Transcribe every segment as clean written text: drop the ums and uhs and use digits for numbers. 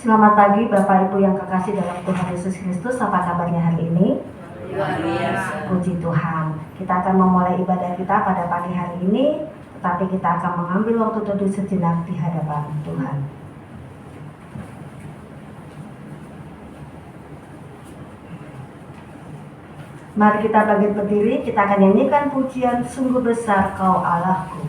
Selamat pagi Bapak Ibu yang kekasih dalam Tuhan Yesus Kristus. Apa kabarnya hari ini? Luar biasa. Puji Tuhan. Kita akan memulai ibadah kita pada pagi hari ini, tetapi kita akan mengambil waktu teduh sejenak di hadapan Tuhan. Mari kita bangkit berdiri, kita akan nyanyikan pujian Sungguh Besar Kau Allahku.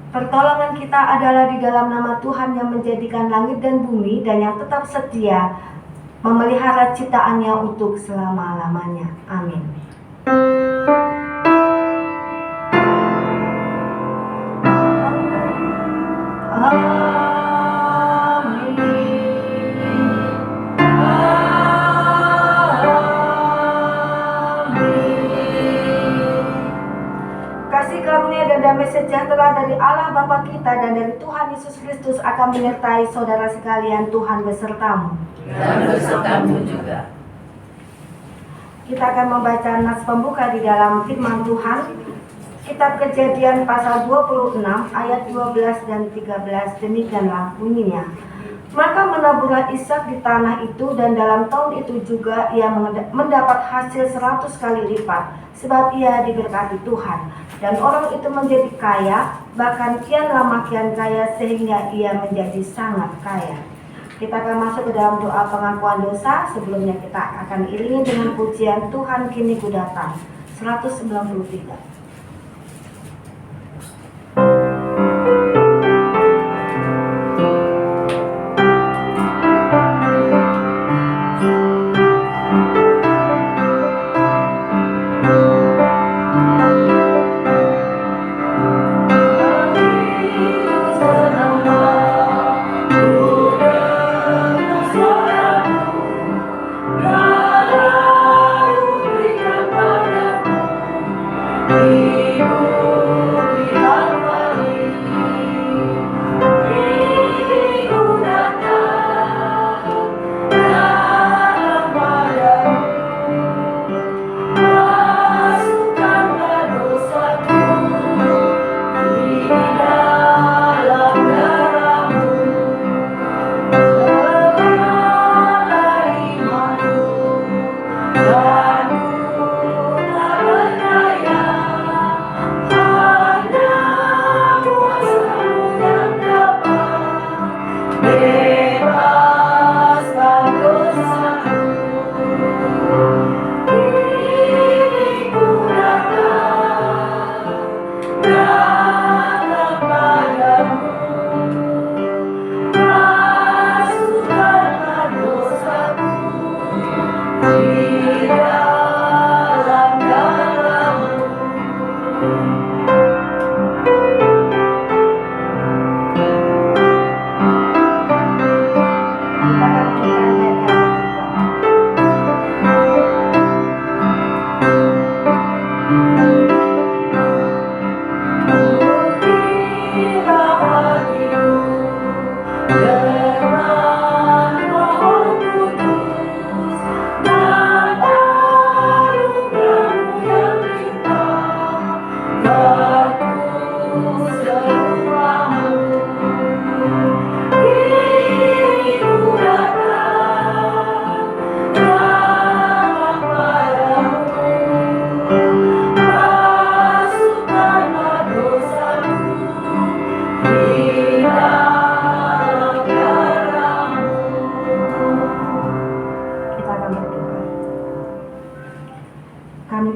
Pertolongan kita adalah di dalam nama Tuhan yang menjadikan langit dan bumi dan yang tetap setia memelihara ciptaannya untuk selama-lamanya. Amin. Kasih karunia dan damai sejahtera sejahtera dari Allah Bapa kita dan dari Tuhan Yesus Kristus akan menyertai saudara sekalian. Tuhan besertamu. Dan besertamu juga. Kita akan membaca nas pembuka di dalam firman Tuhan. Kitab Kejadian pasal 26 ayat 12 dan 13, demikianlah bunyinya. Maka menaburlah Ishak di tanah itu, dan dalam tahun itu juga ia mendapat hasil 100 kali lipat, sebab ia diberkati Tuhan. Dan orang itu menjadi kaya, bahkan kianlah makian kaya, sehingga ia menjadi sangat kaya. Kita akan masuk ke dalam doa pengakuan dosa. Sebelumnya kita akan iringi dengan pujian Tuhan Kini Ku Datang 193.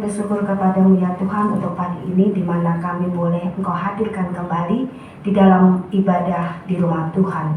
Bersyukur kepadamu ya Tuhan untuk pagi ini, di mana kami boleh Engkau hadirkan kembali di dalam ibadah di rumah Tuhan.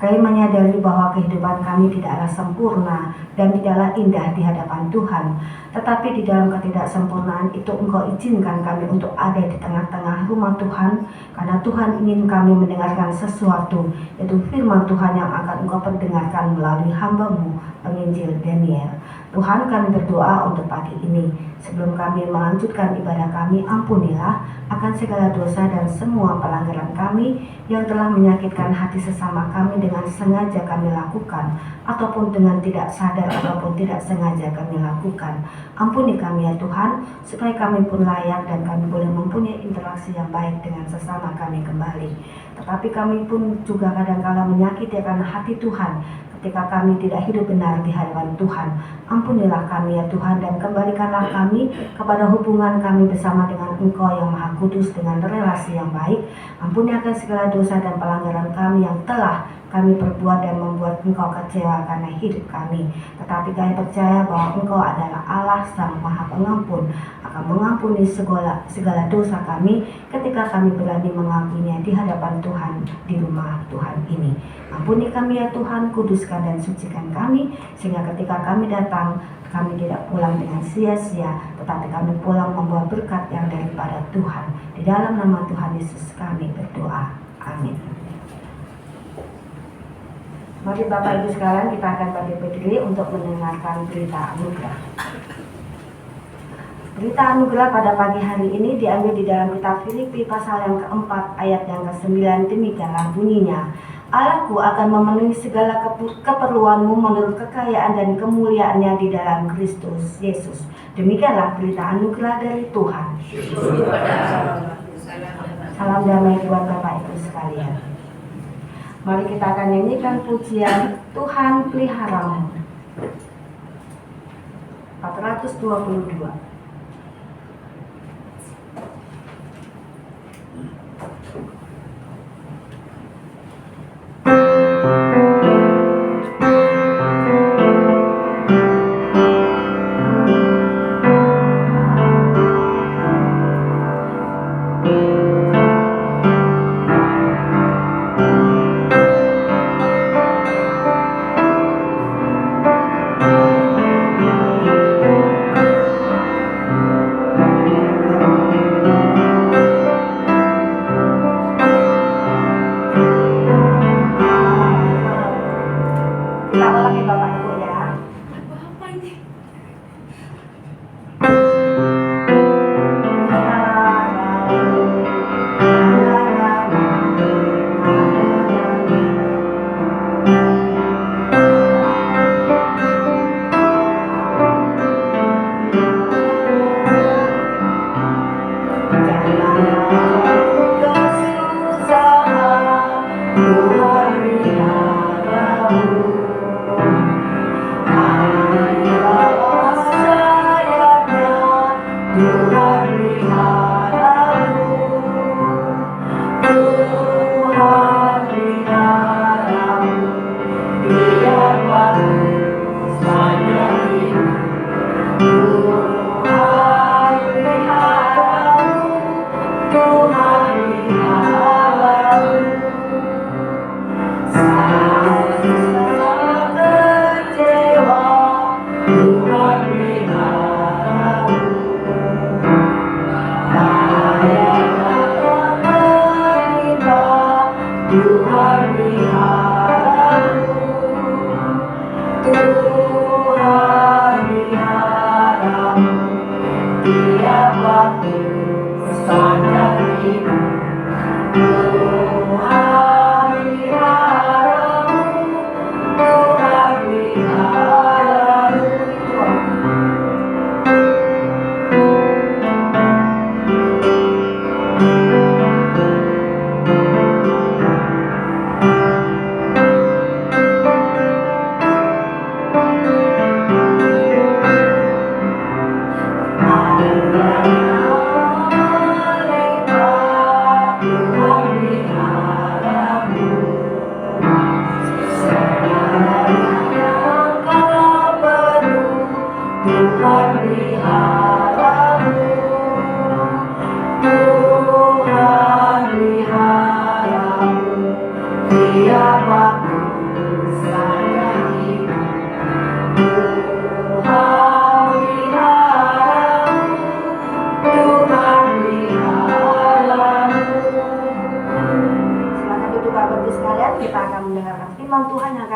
Kami menyadari bahwa kehidupan kami tidaklah sempurna dan tidaklah indah di hadapan Tuhan. Tetapi di dalam ketidaksempurnaan itu Engkau izinkan kami untuk ada di tengah-tengah rumah Tuhan, karena Tuhan ingin kami mendengarkan sesuatu, yaitu firman Tuhan yang akan Engkau perdengarkan melalui hamba-Mu, penginjil Daniel. Tuhan, kami berdoa untuk pagi ini. Sebelum kami melanjutkan ibadah kami, ampunilah akan segala dosa dan semua pelanggaran kami yang telah menyakitkan hati sesama kami dengan sengaja kami lakukan, ataupun dengan tidak sadar ataupun tidak sengaja kami lakukan. Ampuni kami ya Tuhan, supaya kami pun layak dan kami boleh mempunyai interaksi yang baik dengan sesama kami kembali. Tetapi kami pun juga kadang-kala menyakiti akan hati Tuhan ketika kami tidak hidup benar di hadapan Tuhan. Ampunilah kami ya Tuhan, dan kembalikanlah kami kepada hubungan kami bersama dengan Engkau yang Maha Kudus dengan relasi yang baik. Ampuni akan segala dosa dan pelanggaran kami yang telah kami perbuat dan membuat Engkau kecewa karena hidup kami. Tetapi kami percaya bahwa Engkau adalah Allah Sang Maha Pengampun, akan mengampuni segala dosa kami ketika kami berani mengakuinya di hadapan Tuhan di rumah Tuhan ini. Ampuni kami ya Tuhan, kuduskan dan sucikan kami, sehingga ketika kami datang, kami tidak pulang dengan sia-sia, tetapi kami pulang membawa berkat yang daripada Tuhan. Di dalam nama Tuhan Yesus kami berdoa. Amin. Mari Bapak Ibu sekalian, kita akan berdiri untuk mendengarkan berita anugerah. Berita anugerah pada pagi hari ini diambil di dalam kitab Filipi pasal yang keempat ayat yang ke-9. Demikianlah bunyinya, Allahku akan memenuhi segala keperluanmu menurut kekayaan dan kemuliaannya di dalam Kristus Yesus. Demikianlah berita anugerah dari Tuhan. Salam damai buat Bapak Ibu sekalian. Mari kita akan nyanyikan pujian Tuhan peliharamu 422.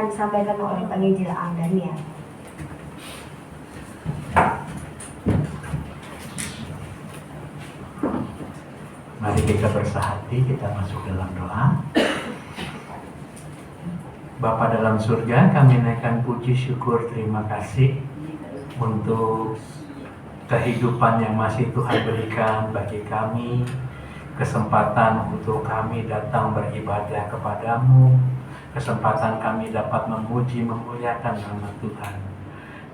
Disampaikan oleh penginjil Daniel. Mari kita bersahati, kita masuk dalam doa. Bapa dalam surga, kami naikkan puji syukur terima kasih untuk kehidupan yang masih Tuhan berikan bagi kami, kesempatan untuk kami datang beribadah kepadamu, kesempatan kami dapat memuji memuliakan nama Tuhan.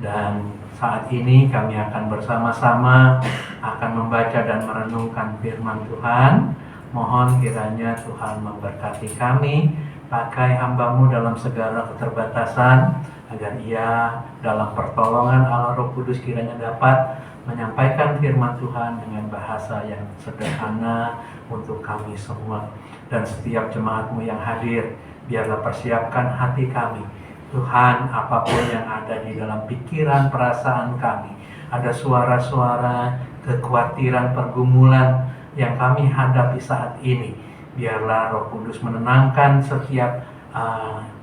Dan saat ini kami akan bersama-sama akan membaca dan merenungkan firman Tuhan. Mohon kiranya Tuhan memberkati kami, pakai hamba-Mu dalam segala keterbatasan, agar ia dalam pertolongan Allah Roh Kudus kiranya dapat menyampaikan firman Tuhan dengan bahasa yang sederhana untuk kami semua. Dan setiap jemaat-Mu yang hadir, biarlah persiapkan hati kami. Tuhan, apapun yang ada di dalam pikiran, perasaan kami, ada suara-suara, kekhawatiran, pergumulan yang kami hadapi saat ini, biarlah Roh Kudus menenangkan setiap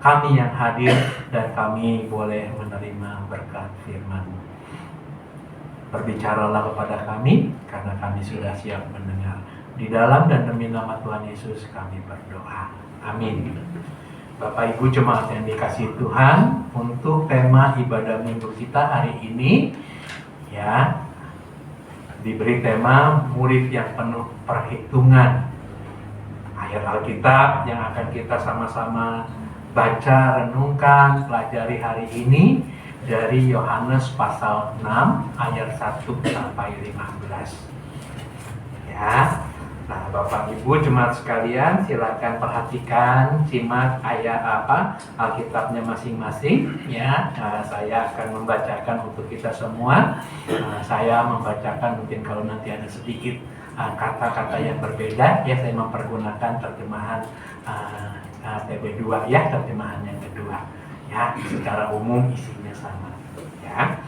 kami yang hadir, dan kami boleh menerima berkat firman-Mu. Berbicaralah kepada kami, karena kami sudah siap mendengar. Di dalam dan demi nama Tuhan Yesus kami berdoa. Amin. Bapak Ibu jemaat yang dikasihi Tuhan, untuk tema ibadah minggu kita hari ini ya diberi tema murid yang penuh perhitungan. Ayat Alkitab yang akan kita sama-sama baca, renungkan, pelajari hari ini dari Yohanes pasal 6 ayat 1 sampai 15. Ya. Nah, Bapak Ibu jemaat sekalian, silakan perhatikan, simak ayat Alkitabnya masing-masing ya. Saya akan membacakan untuk kita semua. Saya membacakan, mungkin kalau nanti ada sedikit kata-kata yang berbeda ya, saya mempergunakan terjemahan TB2 ya, terjemahan yang kedua ya. Secara umum isinya sama ya.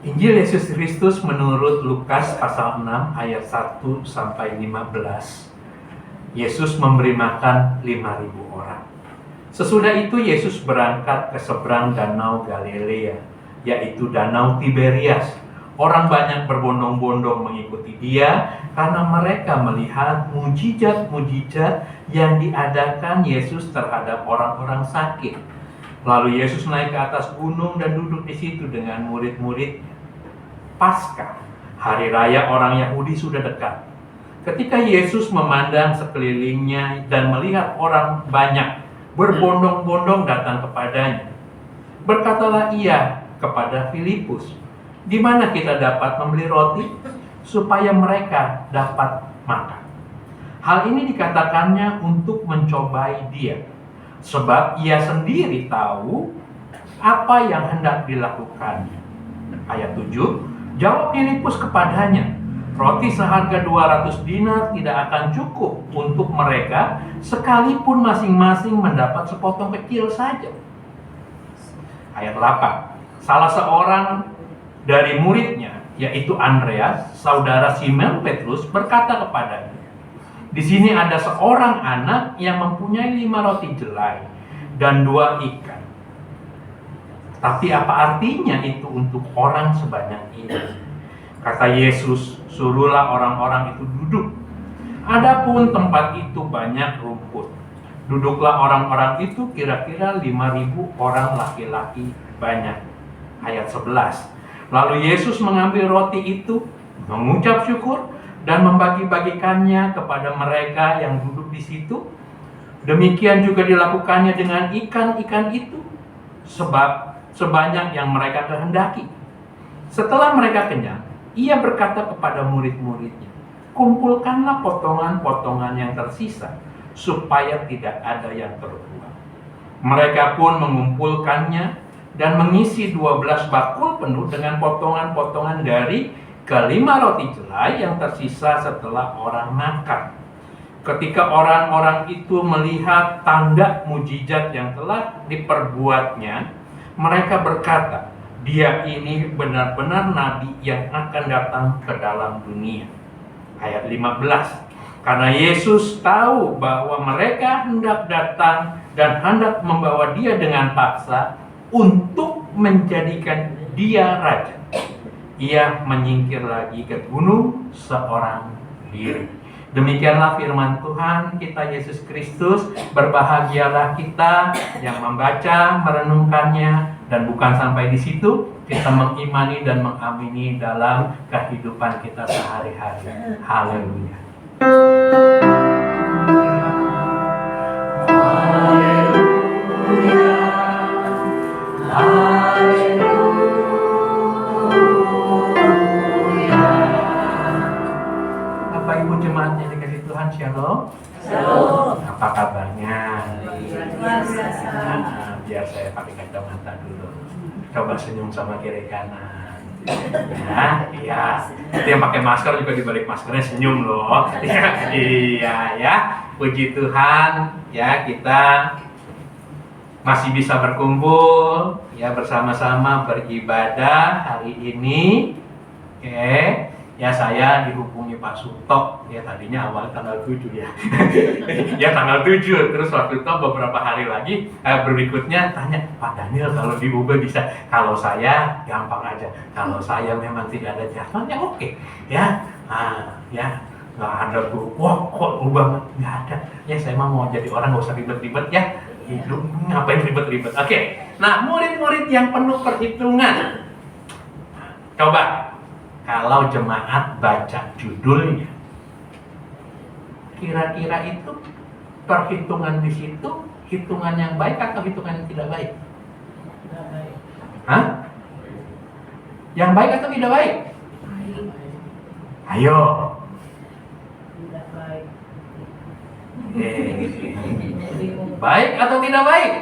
Injil Yesus Kristus menurut Lukas pasal 6 ayat 1 sampai 15. Yesus memberi makan 5.000 orang. Sesudah itu Yesus berangkat ke seberang danau Galilea, yaitu danau Tiberias. Orang banyak berbondong-bondong mengikuti dia karena mereka melihat mujizat-mujizat yang diadakan Yesus terhadap orang-orang sakit. Lalu Yesus naik ke atas gunung dan duduk di situ dengan murid-murid. Paskah, hari raya orang Yahudi sudah dekat. Ketika Yesus memandang sekelilingnya dan melihat orang banyak berbondong-bondong datang kepadanya, berkatalah ia kepada Filipus, "Di mana kita dapat membeli roti supaya mereka dapat makan?" Hal ini dikatakannya untuk mencobai dia, sebab ia sendiri tahu apa yang hendak dilakukannya. Ayat 7, jawab Filipus kepadanya, "Roti seharga 200 dinar tidak akan cukup untuk mereka, sekalipun masing-masing mendapat sepotong kecil saja." Ayat 8, salah seorang dari muridnya, yaitu Andreas, saudara Simon Petrus, berkata kepadanya, "Di sini ada seorang anak yang mempunyai 5 roti jelai dan 2 ikan. Tapi apa artinya itu untuk orang sebanyak ini?" Kata Yesus, "Suruhlah orang-orang itu duduk." Adapun tempat itu banyak rumput. Duduklah orang-orang itu, kira-kira 5.000 orang laki-laki banyak. Ayat 11. Lalu Yesus mengambil roti itu, mengucap syukur, dan membagi-bagikannya kepada mereka yang duduk di situ. Demikian juga dilakukannya dengan ikan-ikan itu, sebab sebanyak yang mereka kehendaki. Setelah mereka kenyang, ia berkata kepada murid-muridnya, "Kumpulkanlah potongan-potongan yang tersisa, supaya tidak ada yang terbuang." Mereka pun mengumpulkannya dan mengisi 12 bakul penuh dengan potongan-potongan dari ke-5 roti jelai yang tersisa setelah orang makan. Ketika orang-orang itu melihat tanda mujizat yang telah diperbuatnya, mereka berkata, "Dia ini benar-benar nabi yang akan datang ke dalam dunia." Ayat 15. Karena Yesus tahu bahwa mereka hendak datang dan hendak membawa dia dengan paksa untuk menjadikan dia raja, ia menyingkir lagi ke gunung seorang diri. Demikianlah firman Tuhan kita Yesus Kristus. Berbahagialah kita yang membaca, merenungkannya, dan bukan sampai di situ, kita mengimani dan mengamini dalam kehidupan kita sehari-hari. Haleluya. Haleluya. Haleluya. Bapak Ibu jemaat yang dikasihi Tuhan, shalom. Shalom. Apa kabarnya? Luar biasa. Biar saya pakai kacamata dulu. Coba senyum sama kiri kanan. Ya, iya. Itu yang pakai masker juga di balik maskernya senyum loh. Iya ya. Puji Tuhan ya, kita masih bisa berkumpul ya, bersama-sama beribadah hari ini. Oke. Ya saya dihubungi Pak Suto, ya tadinya awal tanggal 7 ya. Ya tanggal 7, terus waktu itu beberapa hari lagi berikutnya tanya, Pak Daniel kalau di Uber bisa, kalau saya gampang aja, kalau saya memang tidak ada jadwal ya oke. Ya, ya nggak ada tuh, wah kok Uber nggak ada, ya saya mau jadi orang nggak usah ribet-ribet ya, hidup ngapain ribet-ribet. Oke, nah murid-murid yang penuh perhitungan, coba kalau jemaat baca judulnya, kira-kira itu perhitungan di situ hitungan yang baik atau hitungan yang tidak baik? Hah? Yang baik atau tidak baik? Ayo. Baik atau tidak baik?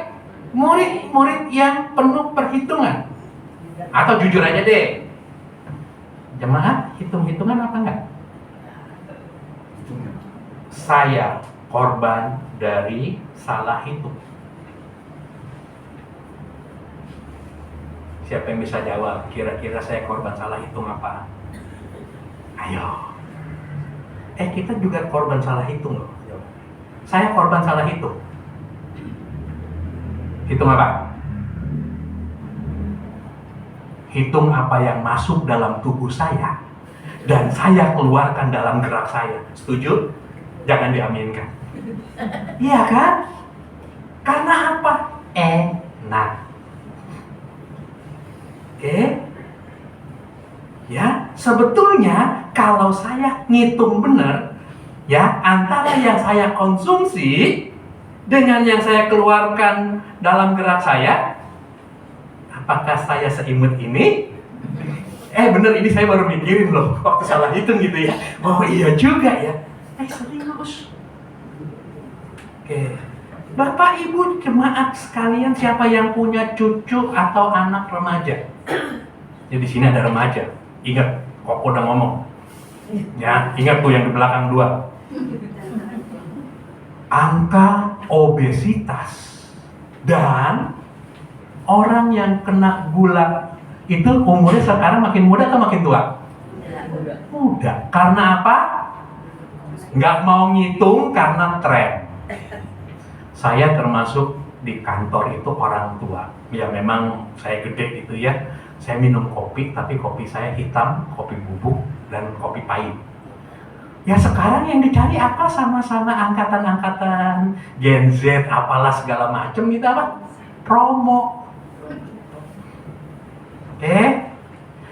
Murid-murid yang penuh perhitungan. Atau jujur aja deh, jemaat hitung-hitungan apa enggak? Saya korban dari salah hitung. Siapa yang bisa jawab? Kira-kira saya korban salah hitung apa? Ayo. Kita juga korban salah hitung loh. Saya korban salah hitung. Hitung apa? Hitung apa yang masuk dalam tubuh saya dan saya keluarkan dalam gerak saya. Setuju? Jangan diaminkan. Iya kan? Karena apa? Enak. Oke? Ya, sebetulnya kalau saya ngitung benar, ya antara yang saya konsumsi dengan yang saya keluarkan dalam gerak saya, apakah saya seimut ini? Bener, ini saya baru mikirin loh waktu salah hitung gitu ya. Oh iya juga ya. Serius. Oke. Bapak Ibu jemaat sekalian, siapa yang punya cucu atau anak remaja? Ya di sini ada remaja. Ingat, Koko udah ngomong. Ya, ingat tuh yang di belakang 2. Angka obesitas dan orang yang kena gula itu umurnya sekarang makin muda atau makin tua? Muda. Karena apa? Nggak mau ngitung karena tren. Saya termasuk di kantor itu orang tua. Ya memang saya gede gitu ya. Saya minum kopi, tapi kopi saya hitam, kopi bubuk, dan kopi pahit. Ya sekarang yang dicari apa? Sama-sama angkatan-angkatan Gen Z, apalah segala macem gitu apa? Promo.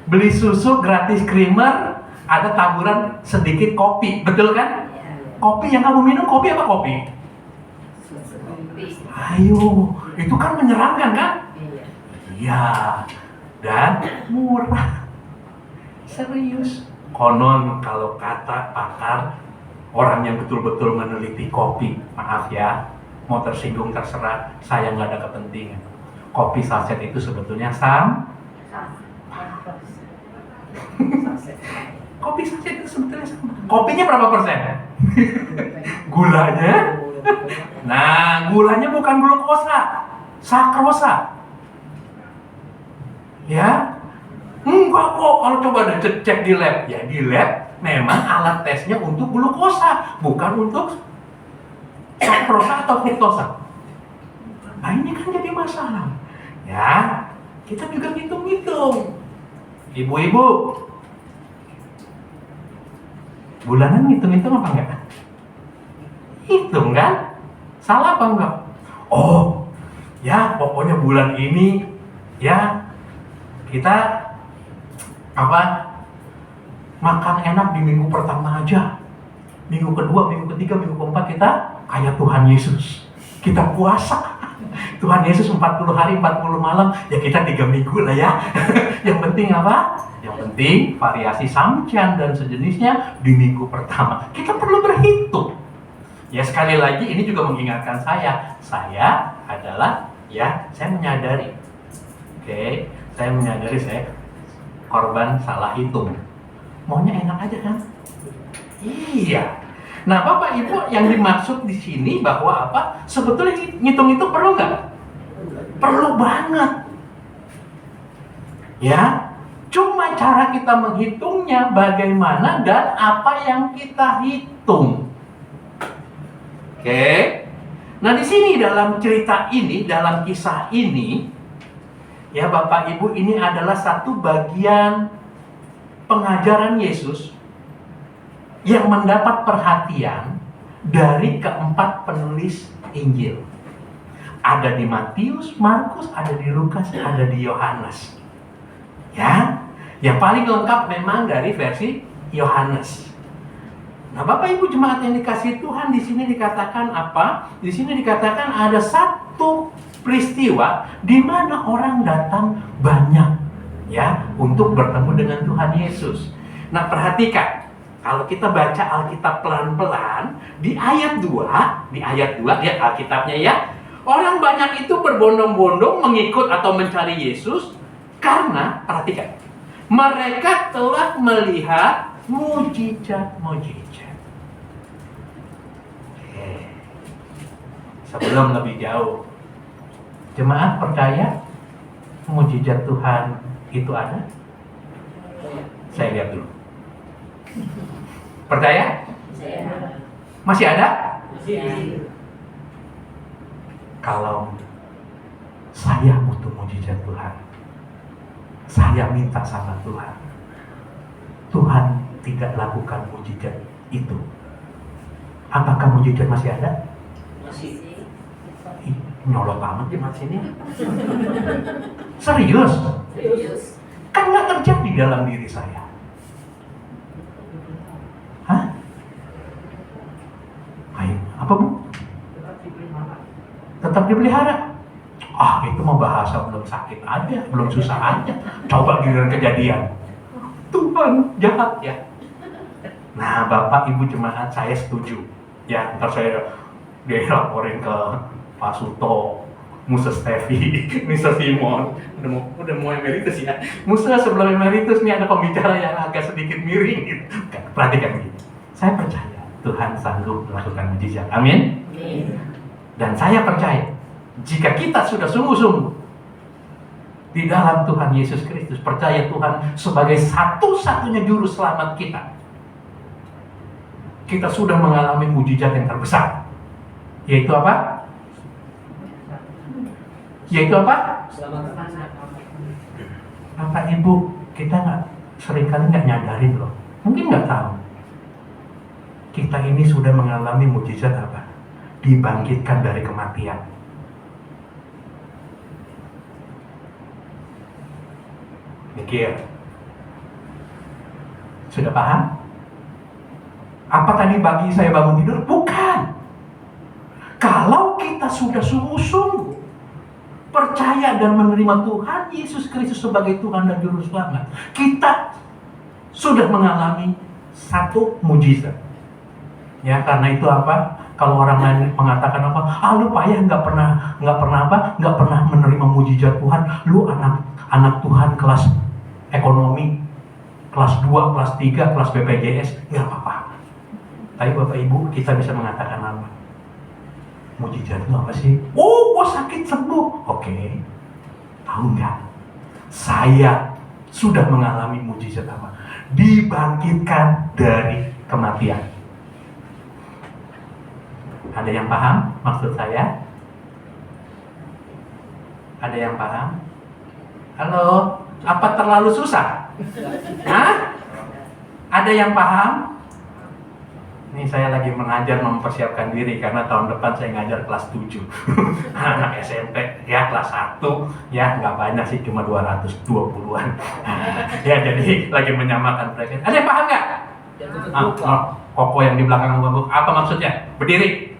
Beli susu gratis creamer, ada taburan sedikit kopi, betul kan? Kopi yang kamu minum, kopi apa kopi? Ayo, itu kan menyeramkan kan? Iya, dan murah. Serius. Konon kalau kata pakar, orang yang betul-betul meneliti kopi, maaf ya, mau tersinggung terserah, saya nggak ada kepentingan. Kopi saset itu sebetulnya kopi saset itu sebetulnya sama. Kopinya berapa persen? Gulanya? Nah, gulanya bukan glukosa, sakrosa. Ya? Enggak kok, kalau coba cek di lab. Ya di lab memang alat tesnya untuk glukosa, bukan untuk sakrosa atau fruktosa. Nah ini kan jadi masalah. Ya, kita juga hitung-hitung. Ibu-ibu, bulanan hitung-hitung apa enggak? Hitung kan? Salah apa enggak? Oh, ya pokoknya bulan ini ya kita makan enak di minggu pertama aja. Minggu kedua, minggu ketiga, minggu keempat kita kayak Tuhan Yesus. Kita puasa. Tuhan Yesus 40 hari 40 malam, ya kita 3 minggu lah ya. Yang penting apa? Yang penting variasi samcan dan sejenisnya di minggu pertama. Kita perlu berhitung. Ya sekali lagi ini juga mengingatkan saya adalah ya saya menyadari. Saya menyadari saya korban salah hitung. Maunya enak aja kan? Iya. Nah, Bapak Ibu yang dimaksud di sini bahwa apa? Sebetulnya ngitung itu perlu nggak? Perlu banget. Ya, cuma cara kita menghitungnya bagaimana dan apa yang kita hitung. Oke. Nah, di sini dalam cerita ini, dalam kisah ini, ya Bapak Ibu, ini adalah satu bagian pengajaran Yesus yang mendapat perhatian dari keempat penulis Injil. Ada di Matius, Markus, ada di Lukas, ada di Yohanes. Ya, yang paling lengkap memang dari versi Yohanes. Nah, Bapak Ibu jemaat yang dikasihi Tuhan, di sini dikatakan apa? Di sini dikatakan ada satu peristiwa di mana orang datang banyak, ya, untuk bertemu dengan Tuhan Yesus. Nah, perhatikan, kalau kita baca Alkitab pelan-pelan, di ayat 2 lihat Alkitabnya ya. Orang banyak itu berbondong-bondong mengikut atau mencari Yesus karena, perhatikan, mereka telah melihat mujizat-mujizat. Sebelum lebih jauh, jemaat percaya mujizat Tuhan itu ada? Saya lihat dulu. Percaya? Masih ada? Kalau saya butuh mujizat Tuhan, saya minta sama Tuhan, Tuhan tidak lakukan mujizat itu, apakah mujizat masih ada? Masih. Ih, nyolot amat jemaat sini. Serius? Kan nggak terjadi dalam diri saya. Hah? Ayo, apa Bu? Tetap dipelihara. Ah, itu mah bahasa belum sakit aja, belum susah aja. Coba giliran kejadian. Tuhan jahat ya. Nah, Bapak Ibu jemaat, saya setuju. Ya, ntar saya dilaporin ke Pak Suto, Musa Stevi, Mr. Simon. Udah mau emeritus ya. Musa sebelum emeritus nih ada pembicara yang agak sedikit miring gitu. Perhatikan begini. Saya percaya Tuhan sanggup melakukan mujizat. Amin. Dan saya percaya jika kita sudah sungguh-sungguh di dalam Tuhan Yesus Kristus, percaya Tuhan sebagai satu-satunya juru selamat kita, kita sudah mengalami mujizat yang terbesar. Yaitu apa? Yaitu apa? Bapak Ibu, kita seringkali nggak nyadarin loh. Mungkin nggak tahu. Kita ini sudah mengalami mujizat apa? Dibangkitkan dari kematian. Mikir. Sudah paham? Apa tadi bagi saya bangun tidur? Bukan. Kalau kita sudah sungguh-sungguh percaya dan menerima Tuhan Yesus Kristus sebagai Tuhan dan Juru Selamat, kita sudah mengalami satu mujizat. Ya, karena itu apa? Kalau orang lain mengatakan apa? Ah, lu payah nggak pernah menerima mujizat Tuhan. Lu anak Tuhan kelas ekonomi, kelas 2, kelas 3, kelas BPJS, nggak apa-apa. Tapi Bapak Ibu, kita bisa mengatakan apa? Mujizat itu apa sih? Oh, gua sakit sembuh. Oke. Tahu nggak? Saya sudah mengalami mujizat apa? Dibangkitkan dari kematian. Ada yang paham maksud saya? Ada yang paham? Halo? Apa terlalu susah? Hah? Ada yang paham? Ini saya lagi mengajar, mempersiapkan diri karena tahun depan saya ngajar kelas 7 anak SMP ya, kelas 1 ya, nggak banyak sih, cuma 220-an ya, jadi lagi menyamakan mereka. Ada yang paham nggak? Koko yang di belakang bangku, apa maksudnya? Berdiri,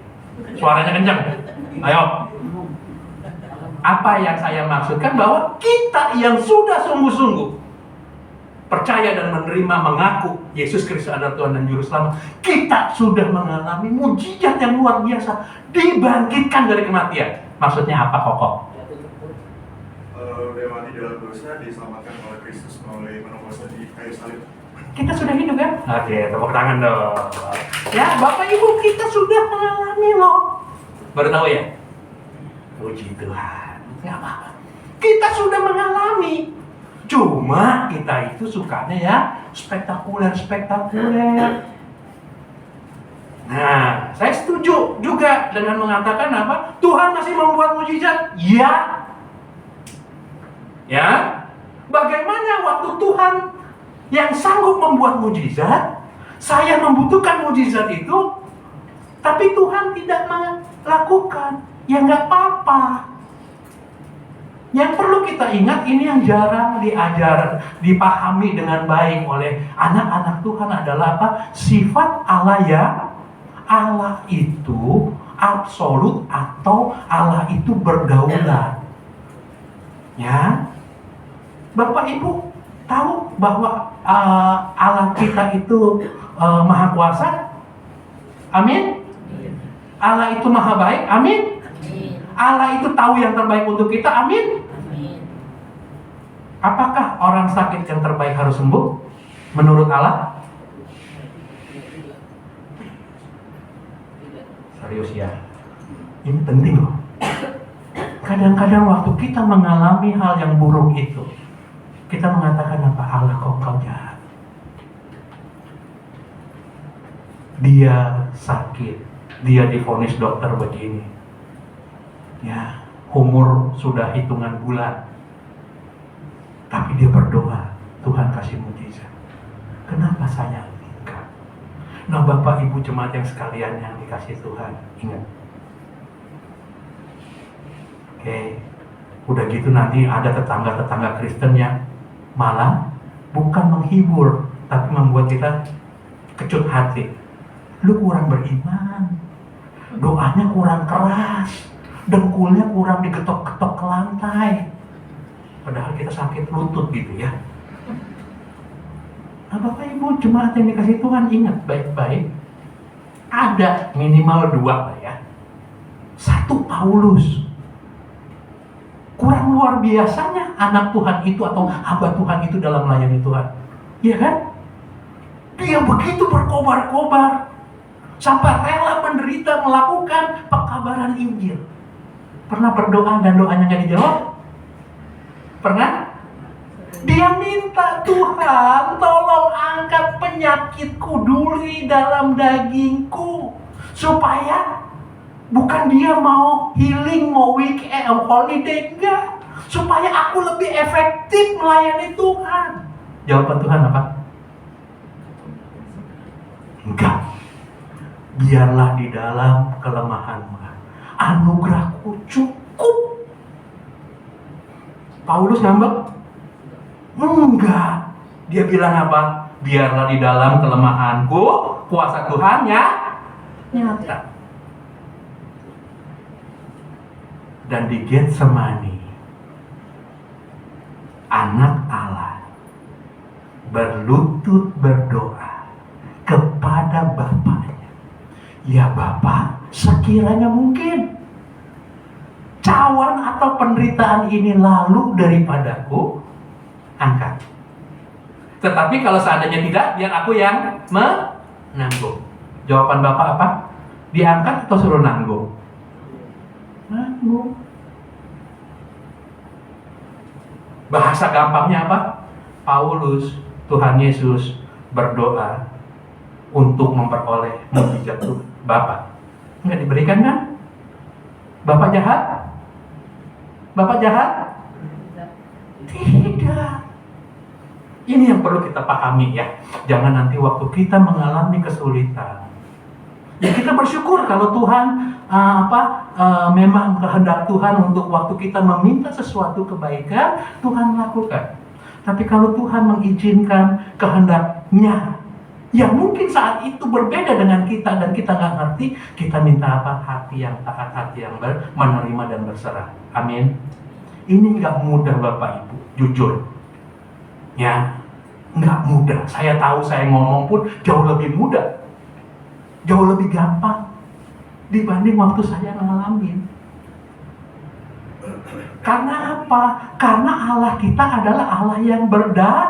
suaranya kencang, ayo. Apa yang saya maksudkan bahwa kita yang sudah sungguh-sungguh percaya dan menerima, mengaku Yesus Kristus adalah Tuhan dan Juru Selamat, kita sudah mengalami mujizat yang luar biasa, dibangkitkan dari kematian. Maksudnya apa, Koko? Udah mati dalam dosa, diselamatkan oleh Kristus melalui penebusan di kayu salib. Kita sudah hidup kan? Oke, tepuk tangan dong. Ya, Bapak Ibu, kita sudah mengalami loh. Baru tahu ya? Puji Tuhan. Nggak apa-apa. Kita sudah mengalami. Cuma kita itu sukanya ya spektakuler. Nah, saya setuju juga dengan mengatakan apa? Tuhan masih membuat mujizat? Iya. Ya. Bagaimana waktu Tuhan yang sanggup membuat mujizat, saya membutuhkan mujizat itu, tapi Tuhan tidak melakukan. Ya nggak apa-apa. Yang perlu kita ingat, ini yang jarang dipahami dengan baik oleh anak-anak Tuhan adalah apa? Sifat Allah ya. Allah itu absolut atau Allah itu berdaulat. Ya. Bapak Ibu tahu bahwa Allah kita itu maha kuasa? Amin. Allah itu maha baik? Amin. Allah itu tahu yang terbaik untuk kita, amin. Apakah orang sakit yang terbaik harus sembuh? Menurut Allah? Serius ya, ini penting loh. Kadang-kadang waktu kita mengalami hal yang buruk itu, kita mengatakan apa? Allah kok kau jahat. Dia sakit, dia divonis dokter begini. Ya, umur sudah hitungan bulan, tapi dia berdoa, Tuhan kasih mujizat. Kenapa saya enggak? Nah, Bapak Ibu jemaat yang sekalian yang dikasih Tuhan, ingat. Oke, udah gitu nanti ada tetangga-tetangga Kristen yang malah bukan menghibur, tapi membuat kita kecut hati. Lu kurang beriman, doanya kurang keras, dengkulnya kurang digetok-getok ke lantai. Padahal kita sakit lutut gitu ya. Nah, Bapak Ibu jemaat yang dikasih Tuhan, ingat baik-baik. Ada minimal 2 lah ya. 1 Paulus. Kurang luar biasanya anak Tuhan itu atau hamba Tuhan itu dalam melayani Tuhan. Iya kan? Dia begitu berkobar-kobar sampai rela menderita melakukan pekabaran Injil. Pernah berdoa dan doanya nggak dijawab? Pernah? Dia minta, Tuhan tolong angkat penyakitku dulu dalam dagingku, supaya bukan dia mau healing, mau weekend, holiday, enggak, supaya aku lebih efektif melayani Tuhan. Jawaban Tuhan apa? Enggak. Biarlah di dalam kelemahanmu anugerahku cukup. Paulus ngambek? Enggak. Dia bilang apa? Biarlah di dalam kelemahanku kuasa Tuhan ya nyata. Dan di Getsemani, anak Allah berlutut berdoa kepada Bapaknya. Ya Bapa, sekiranya mungkin cawan atau penderitaan ini lalu daripadaku, angkat. Tetapi kalau seandainya tidak, biar aku yang menanggung. Jawaban Bapak apa? Diangkat atau suruh nanggung? Nanggung. Bahasa gampangnya apa? Paulus, Tuhan Yesus berdoa untuk memperoleh mujizat Tuhan. Bapak nggak diberikan kan? Bapak jahat? Bapak jahat? Tidak. Ini yang perlu kita pahami ya. Jangan nanti waktu kita mengalami kesulitan, ya kita bersyukur kalau Tuhan memang kehendak Tuhan untuk waktu kita meminta sesuatu kebaikan, Tuhan lakukan. Tapi kalau Tuhan mengizinkan kehendaknya yang mungkin saat itu berbeda dengan kita dan kita nggak ngerti, kita minta apa? Hati yang taat, hati yang menerima dan berserah. Amin. Ini nggak mudah Bapak Ibu, jujur. Ya, nggak mudah. Saya tahu saya ngomong pun jauh lebih mudah, jauh lebih gampang dibanding waktu saya ngalamin. Karena apa? Karena Allah kita adalah Allah yang berdaulat.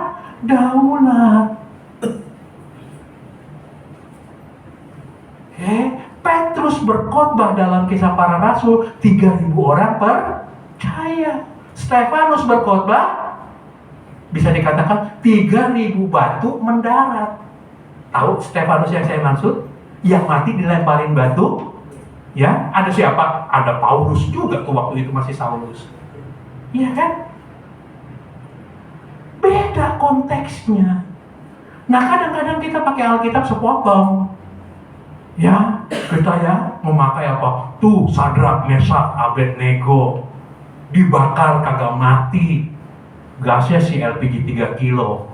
Petrus berkhotbah dalam Kisah Para Rasul, 3.000 orang percaya. Stefanus berkhotbah, bisa dikatakan 3.000 batu mendarat. Tahu Stefanus yang saya maksud? Yang mati dilemparin batu. Ya, ada siapa? Ada Paulus juga tuh, waktu itu masih Saulus. Iya kan? Beda konteksnya. Nah, kadang-kadang kita pakai Alkitab sepotong. Ya, kita ya memakai apa? Tuh, Sadrak, Mesak, Abednego dibakar kagak mati. Gasnya si LPG 3 kilo.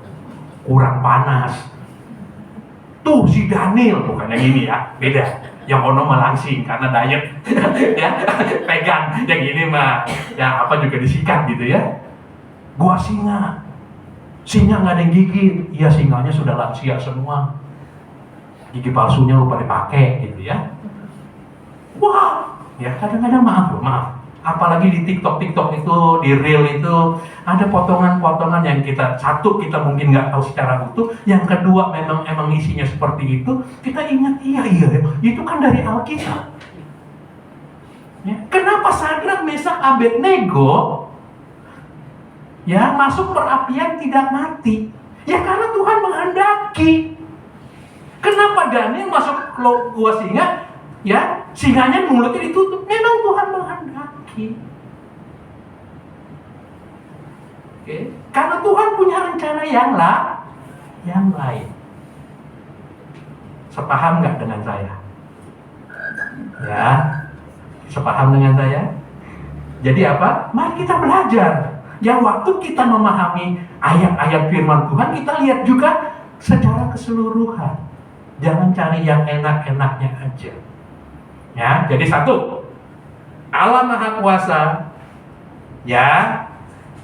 Kurang panas. Tuh, si Daniel, bukan yang ini ya, beda. Yang ono melangsing karena diet. Ya, pegang. Yang ini mah ya apa juga disikat gitu ya. Gua singa. Singa nggak ada yang gigit. Iya, singanya sudah lansia semua. Gigi palsunya lupa dipakai gitu ya. Wah, ya kadang-kadang maaf. Apalagi di TikTok itu, di Reel itu ada potongan-potongan yang kita mungkin nggak tahu secara utuh. Yang kedua emang isinya seperti itu. Kita ingat iya itu kan dari Alkitab. Ya, kenapa Sadrak, Mesak, Abednego ya masuk perapian tidak mati? Ya karena Tuhan menghendaki. Kenapa Daniel masuk gua singa? Ya, singanya mulutnya ditutup. Memang Tuhan menghendaki. Oke. Karena Tuhan punya rencana yang lain. Sepaham nggak dengan saya? Ya, sepaham dengan saya? Jadi apa? Mari kita belajar. Ya, waktu kita memahami ayat-ayat firman Tuhan, kita lihat juga secara keseluruhan. Jangan cari yang enak-enaknya aja. Ya, jadi satu, Allah Maha Kuasa, ya,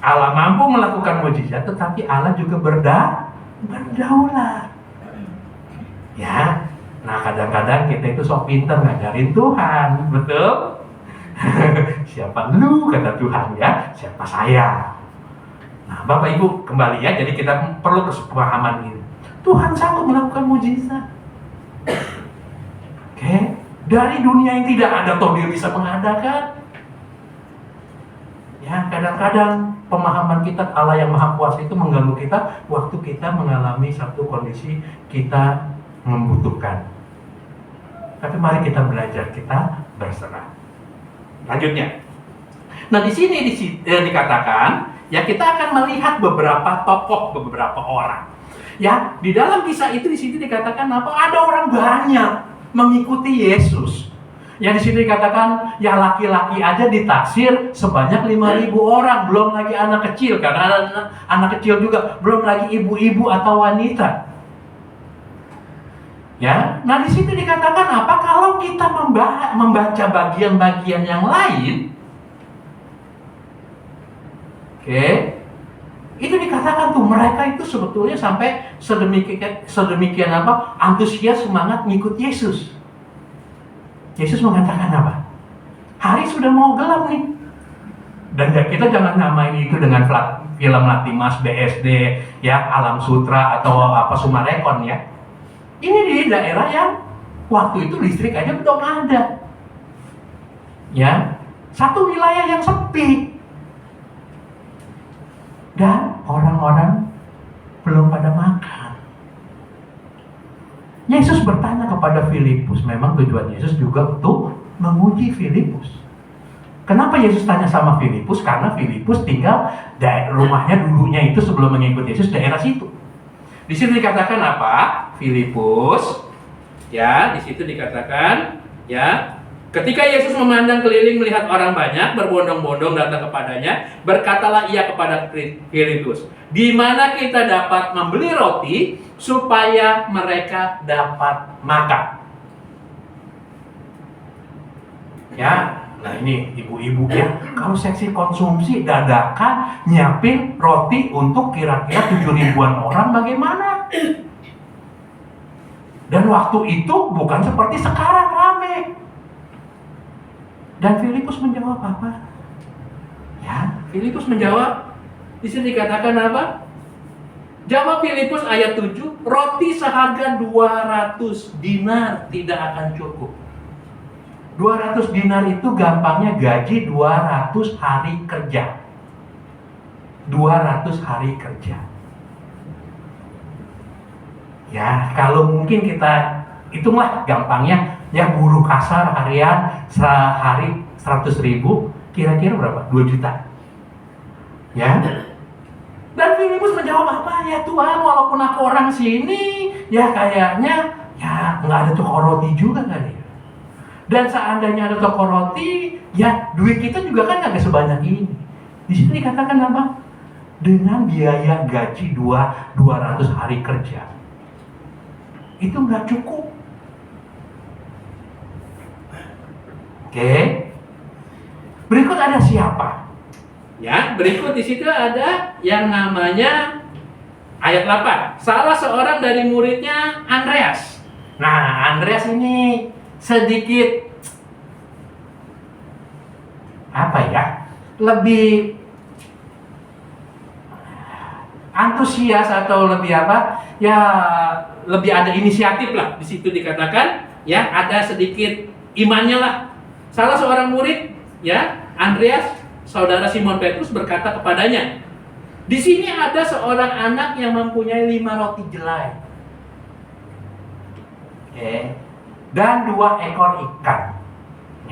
Allah mampu melakukan mujizat, tetapi Allah juga berdaulat. Ya, nah kadang-kadang kita itu sok pinter ngajarin Tuhan, betul? Siapa lu kata Tuhan ya, siapa saya? Nah, Bapak Ibu kembali ya, jadi kita perlu kesepahaman ini. Tuhan sanggup melakukan mujizat. Oke. Dari dunia yang tidak ada toh dia bisa mengadakan. Ya, kadang-kadang pemahaman kita Allah yang Maha Kuasa itu mengganggu kita waktu kita mengalami satu kondisi kita membutuhkan. Tapi mari kita belajar, kita berserah. Lanjutnya. Nah, di sini dikatakan ya kita akan melihat beberapa tokoh, beberapa orang. Ya, di dalam kisah itu di sini dikatakan apa? Ada orang banyak mengikuti Yesus. Yang di sini dikatakan ya laki-laki aja ditaksir sebanyak 5.000 orang, belum lagi anak kecil karena anak kecil juga, belum lagi ibu-ibu atau wanita. Ya, nah di sini dikatakan apa? Kalau kita membaca bagian-bagian yang lain, oke, itu dikatakan tuh mereka itu sebetulnya sampai sedemikian apa? Antusias, semangat ngikut Yesus. Yesus mengatakan apa? Hari sudah mau gelap nih. Dan kita jangan namain itu dengan film Latimas, BSD, ya Alam Sutra atau apa Sumarekon ya. Ini di daerah yang waktu itu listrik aja belum ada. Ya, satu wilayah yang sepi. Dan orang-orang belum pada makan. Yesus bertanya kepada Filipus. Memang tujuan Yesus juga untuk menguji Filipus. Kenapa Yesus tanya sama Filipus? Karena Filipus tinggal rumahnya dulunya itu sebelum mengikuti Yesus daerah situ. Di situ dikatakan apa? Filipus, ya, di situ dikatakan, ya. Ketika Yesus memandang keliling melihat orang banyak berbondong-bondong datang kepadanya, berkatalah ia kepada Filipus, di mana kita dapat membeli roti supaya mereka dapat makan. Ya, nah ini ibu-ibu ya, kalau seksi konsumsi dadakan nyiapin roti untuk kira-kira 7.000-an orang bagaimana? Dan waktu itu bukan seperti sekarang rame. Dan Filipus menjawab apa? Ya, Filipus menjawab, di sini dikatakan apa? Jawab Filipus ayat 7, roti seharga 200 dinar tidak akan cukup. 200 dinar itu gampangnya gaji 200 hari kerja. 200 hari kerja. Ya, kalau mungkin kita hitunglah gampangnya, ya buruh kasar harian sehari 100.000, kira-kira berapa? 2 juta. Ya. Dan Filipus menjawab apa? Ya Tuhan, walaupun aku orang sini, ya kayaknya ya nggak ada toko roti juga kali. Dan seandainya ada toko roti, ya duit kita juga kan nggak sebanyak ini. Di sini dikatakan apa? Dengan biaya gaji 200 hari kerja, itu nggak cukup. Oke. Berikut ada siapa? Ya, berikut di situ ada yang namanya ayat 8. Salah seorang dari muridnya Andreas. Nah, Andreas ini sedikit apa ya? Lebih antusias atau lebih apa? Ya, lebih ada inisiatif lah. Di situ dikatakan ya, ada sedikit imannya lah. Salah seorang murid ya, Andreas, saudara Simon Petrus berkata kepadanya, di sini ada seorang anak yang mempunyai 5 roti jelai, dan 2 ekor ikan.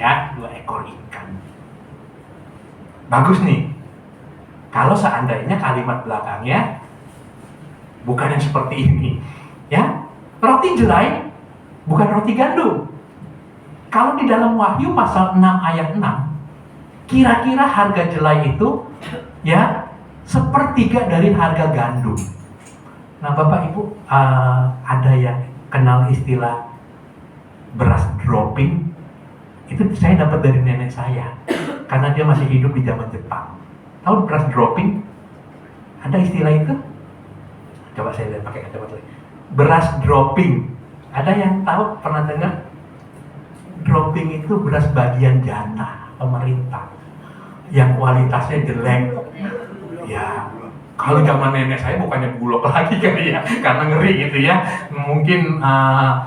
Ya, 2 ekor ikan. Bagus nih. Kalau seandainya kalimat belakangnya bukan yang seperti ini, ya, roti jelai bukan roti gandum. Kalau di dalam Wahyu pasal 6 ayat 6, kira-kira harga jelai itu ya 1/3 dari harga gandum. Nah, Bapak Ibu, ada yang kenal istilah beras dropping? Itu saya dapat dari nenek saya, karena dia masih hidup di zaman Jepang. Tahu beras dropping? Ada istilah itu? Coba saya lihat pakai kacamata. Beras dropping. Ada yang tahu, pernah dengar? Dropping itu beras bagian jatah pemerintah yang kualitasnya jelek. Ya, kalau zaman nenek saya bukannya bulog lagi kali ya, karena ngeri gitu ya. Mungkin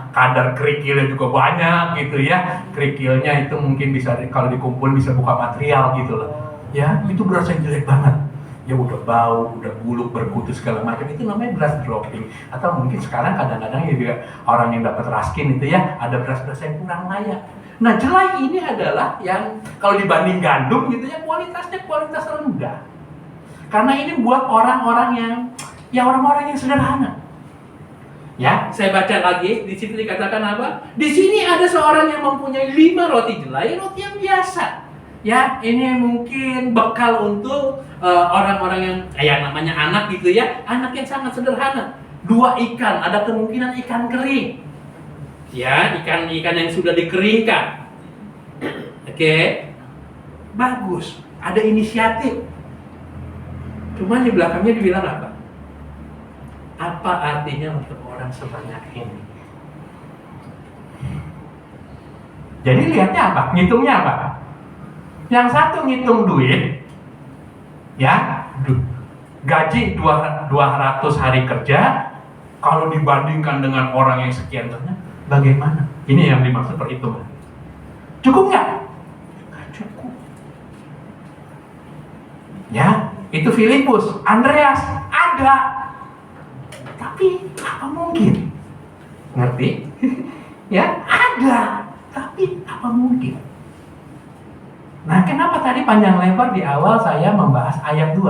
kadar kerikilnya juga banyak gitu ya. Kerikilnya itu mungkin bisa kalau dikumpul bisa buka material gitu loh. Ya, itu beras yang jelek banget. Ya udah bau, udah buluk, berkutu segala macam, itu namanya beras dropping. Atau mungkin sekarang kadang-kadang juga orang yang dapat raskin itu ya, ada beras-beras yang kurang layak. Nah, jelai ini adalah yang kalau dibanding gandum gitu ya, kualitasnya kualitas rendah. Karena ini buat orang-orang yang sederhana. Ya, saya baca lagi, di situ dikatakan apa? Di sini ada seorang yang mempunyai 5 roti jelai, roti yang biasa. Ya, ini mungkin bekal untuk orang-orang yang namanya anak gitu ya, anak yang sangat sederhana. 2 ikan, ada kemungkinan ikan kering. Ya, ikan-ikan yang sudah dikeringkan. Oke. Bagus, ada inisiatif. Cuma di belakangnya dibilang apa? Apa artinya untuk orang sebanyak ini? Jadi lihatnya apa? Ngitungnya apa? Yang satu ngitung duit, ya, gaji 200 hari kerja, kalau dibandingkan dengan orang yang sekian banyak, bagaimana? Ini yang dimaksud perhitungan. Cukup nggak? Nggak cukup. Ya, itu Filipus. Andreas ada, tapi apa mungkin? Ngerti? Ya, ada, tapi apa mungkin? Nah, kenapa tadi panjang lebar di awal saya membahas ayat 2?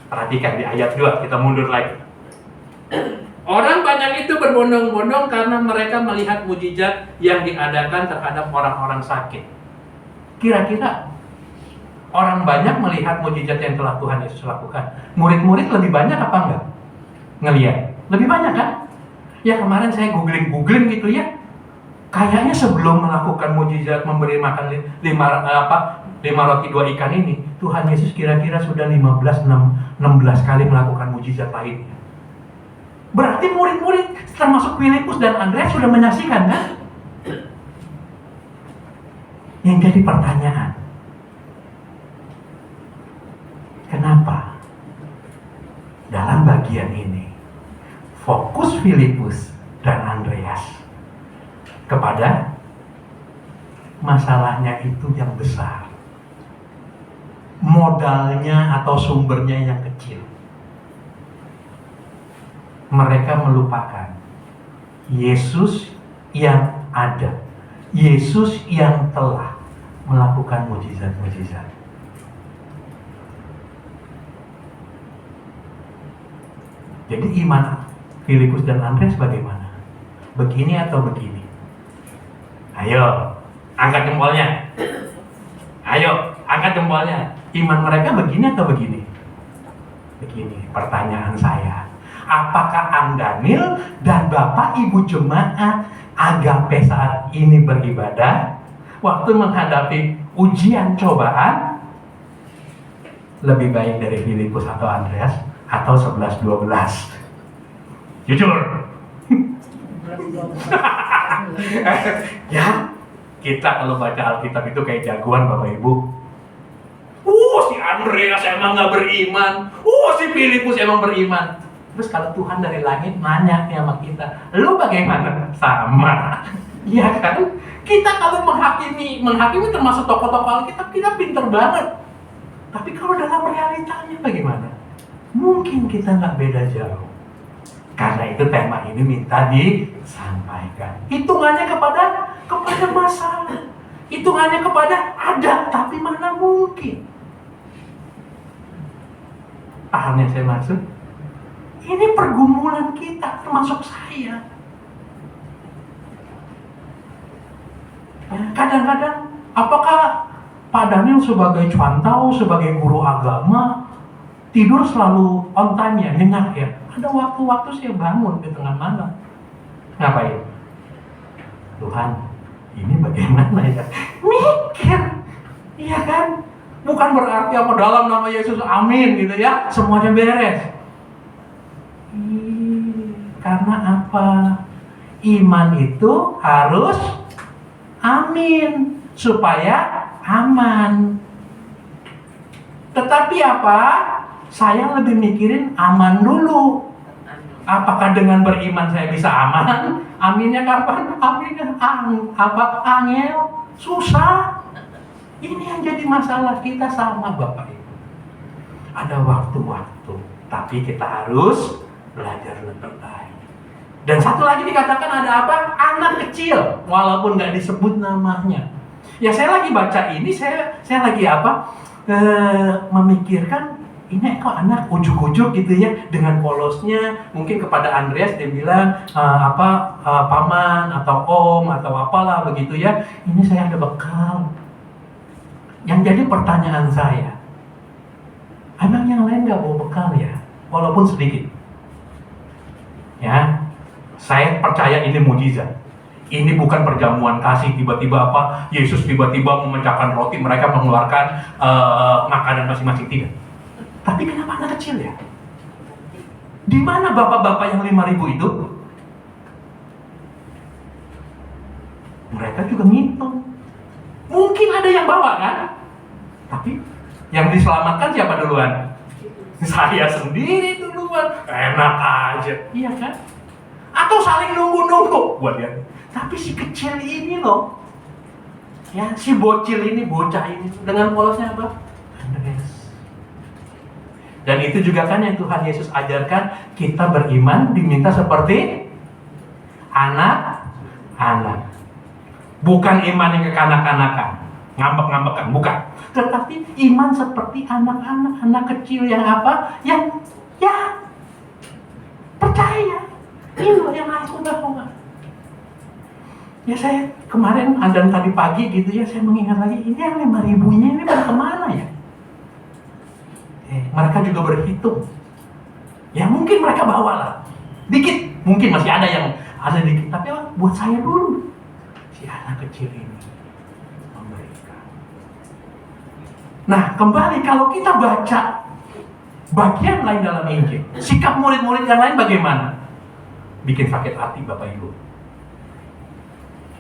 Perhatikan di ayat 2, kita mundur lagi. Orang banyak itu berbondong-bondong karena mereka melihat mujizat yang diadakan terhadap orang-orang sakit. Kira-kira orang banyak melihat mujizat yang telah Tuhan Yesus lakukan. Murid-murid lebih banyak apa enggak? Ngelihat. Lebih banyak kan? Ya, kemarin saya googling gitu ya. Kayaknya sebelum melakukan mujizat memberi makan 5 roti 2 ikan ini, Tuhan Yesus kira-kira sudah 16 kali melakukan mujizat lainnya. Berarti murid-murid termasuk Filipus dan Andreas sudah menyaksikan kan? Yang jadi pertanyaan, kenapa dalam bagian ini fokus Filipus dan Andreas kepada masalahnya itu yang besar, modalnya atau sumbernya yang kecil. Mereka melupakan Yesus yang ada, Yesus yang telah melakukan mujizat-mujizat. Jadi iman Filipus dan Andreas bagaimana? Begini atau begini? Ayo, angkat jempolnya. Ayo, angkat jempolnya. Iman mereka begini atau begini? Begini. Pertanyaan saya, apakah Andanil dan Bapak Ibu Jemaat Agape saat ini beribadah waktu menghadapi ujian cobaan lebih baik dari Filipus atau Andreas atau 11-12? Jujur. Ya, kita kalau baca Alkitab itu kayak jagoan Bapak Ibu. Si Andreas emang gak beriman. Si Filipus emang beriman. Terus kalau Tuhan dari langit nanya nih sama kita, lu bagaimana? Sama. Iya kan? Kita kalau menghakimi termasuk tokoh-tokoh Alkitab, kita pinter banget. Tapi kalau dalam realitanya bagaimana? Mungkin kita nggak beda jauh. Karena itu tema ini minta disampaikan. Hitungannya kepada masalah. Hitungannya kepada ada, tapi mana mungkin. Paham yang saya maksud? Ini pergumulan kita, termasuk saya. Kadang-kadang, apakah Pak Daniel sebagai cantau, sebagai guru agama, tidur selalu on time ya, nyenyak ya? Ada waktu-waktu saya bangun di tengah malam. Ngapain? Tuhan, ini bagaimana ya? Mikir, iya kan? Bukan berarti apa dalam nama Yesus, amin gitu ya, semuanya beres. Karena apa? Iman itu harus amin, supaya aman. Tetapi apa? Saya lebih mikirin aman dulu. Apakah dengan beriman saya bisa aman? Aminnya kapan? Aminnya angel, susah. Ini yang jadi masalah kita sama Bapak Ibu. Ada waktu-waktu, tapi kita harus belajar lebih baik. Dan satu lagi dikatakan ada apa? Anak kecil, walaupun nggak disebut namanya. Ya saya lagi baca ini, saya lagi memikirkan ini kok anak ujuk-ujuk gitu ya, dengan polosnya. Mungkin kepada Andreas dia bilang paman atau om atau apalah begitu ya. Ini saya ada bekal. Yang jadi pertanyaan saya, emang yang lain nggak bawa bekal ya? Walaupun sedikit. Ya, saya percaya ini mujizat. Ini bukan perjamuan kasih tiba-tiba Yesus tiba-tiba memecahkan roti, mereka mengeluarkan makanan masing-masing, tidak. Tapi kenapa anak kecil ya? Di mana bapak-bapak yang 5.000 itu? Mereka juga ngitung. Mungkin ada yang bawa kan? Tapi yang diselamatkan siapa duluan? Saya sendiri duluan. Enak aja, iya kan? Atau saling nunggu-nunggu buat dia. Tapi si kecil ini loh, ya si bocil ini, bocah ini, dengan polosnya apa? Andreas. Dan itu juga kan yang Tuhan Yesus ajarkan, kita beriman diminta seperti anak-anak. Bukan iman yang kekanak-kanakan, ngambek-ngambekan, bukan. Tetapi iman seperti anak-anak, anak kecil yang apa? Yang ya percaya. Ini loh yang aku lakukan. Ya saya kemarin dan tadi pagi gitu ya, saya mengingat lagi, ini yang 5.000-nya ini pada kemana ya? Mereka juga berhitung. Ya mungkin mereka bawa lah dikit, mungkin masih ada yang ada dikit, tapi buat saya dulu. Si anak kecil ini memberikan. Nah kembali, kalau kita baca bagian lain dalam Injil, sikap murid-murid yang lain bagaimana? Bikin sakit hati Bapak Ibu.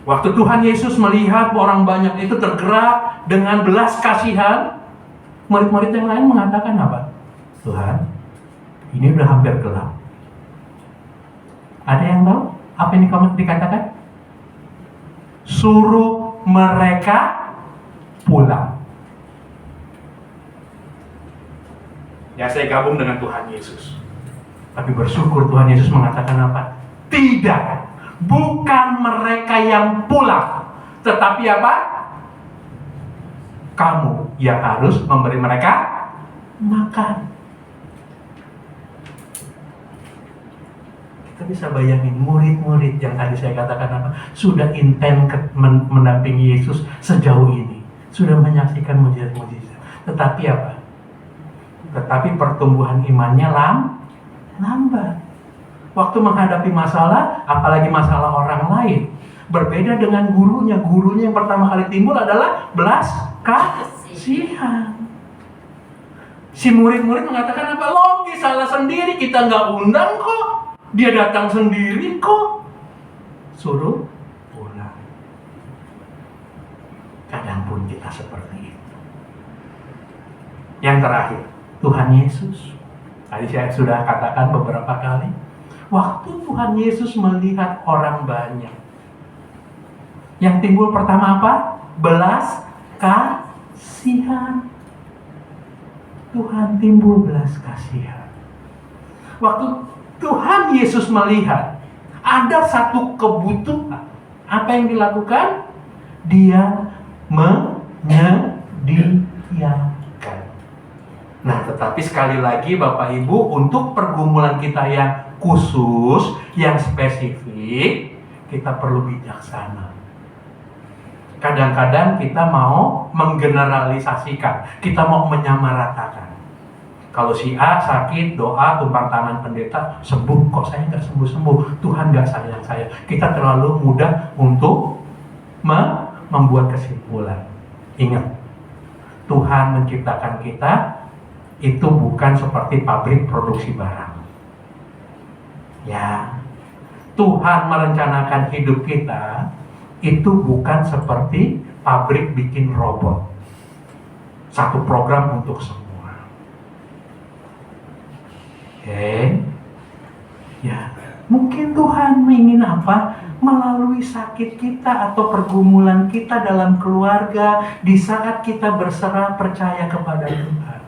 Waktu Tuhan Yesus melihat orang banyak itu tergerak dengan belas kasihan, murid-murid yang lain mengatakan apa? Tuhan, ini udah hampir gelap. Ada yang tahu apa yang dikatakan? Suruh mereka pulang. Ya, saya gabung dengan Tuhan Yesus. Tapi bersyukur Tuhan Yesus mengatakan apa? Tidak, bukan mereka yang pulang, tetapi apa? Kamu yang harus memberi mereka makan. Kita bisa bayangin murid-murid yang tadi saya katakan apa? Sudah intens mendampingi Yesus sejauh ini, sudah menyaksikan mujizat-mujizat. Tetapi apa? Tetapi pertumbuhan imannya lambat. Waktu menghadapi masalah, apalagi masalah orang lain, berbeda dengan gurunya. Gurunya yang pertama kali timbul adalah belas kasihan. Si murid-murid mengatakan apa? Logis, salah sendiri, kita nggak undang kok. Dia datang sendiri kok. Suruh pulang. Kadang pun kita seperti itu. Yang terakhir, Tuhan Yesus. Tadi saya sudah katakan beberapa kali. Waktu Tuhan Yesus melihat orang banyak, yang timbul pertama apa? Belas kasihan. Tuhan timbul belas kasihan. Waktu Tuhan Yesus melihat ada satu kebutuhan, apa yang dilakukan? Dia menyediakan. Nah, tetapi sekali lagi Bapak Ibu, untuk pergumulan kita yang khusus, yang spesifik, kita perlu bijaksana. Kadang-kadang kita mau menggeneralisasikan, kita mau menyamaratakan. Kalau si A sakit, doa, tumpang tangan pendeta, sembuh. Kok saya nggak sembuh-sembuh? Tuhan nggak sayang saya. Kita terlalu mudah untuk membuat kesimpulan. Ingat, Tuhan menciptakan kita itu bukan seperti pabrik produksi barang. Ya, Tuhan merencanakan hidup kita itu bukan seperti pabrik bikin robot. Satu program untuk semua. Oke. Ya, mungkin Tuhan ingin apa? Melalui sakit kita atau pergumulan kita dalam keluarga, di saat kita berserah percaya kepada Tuhan.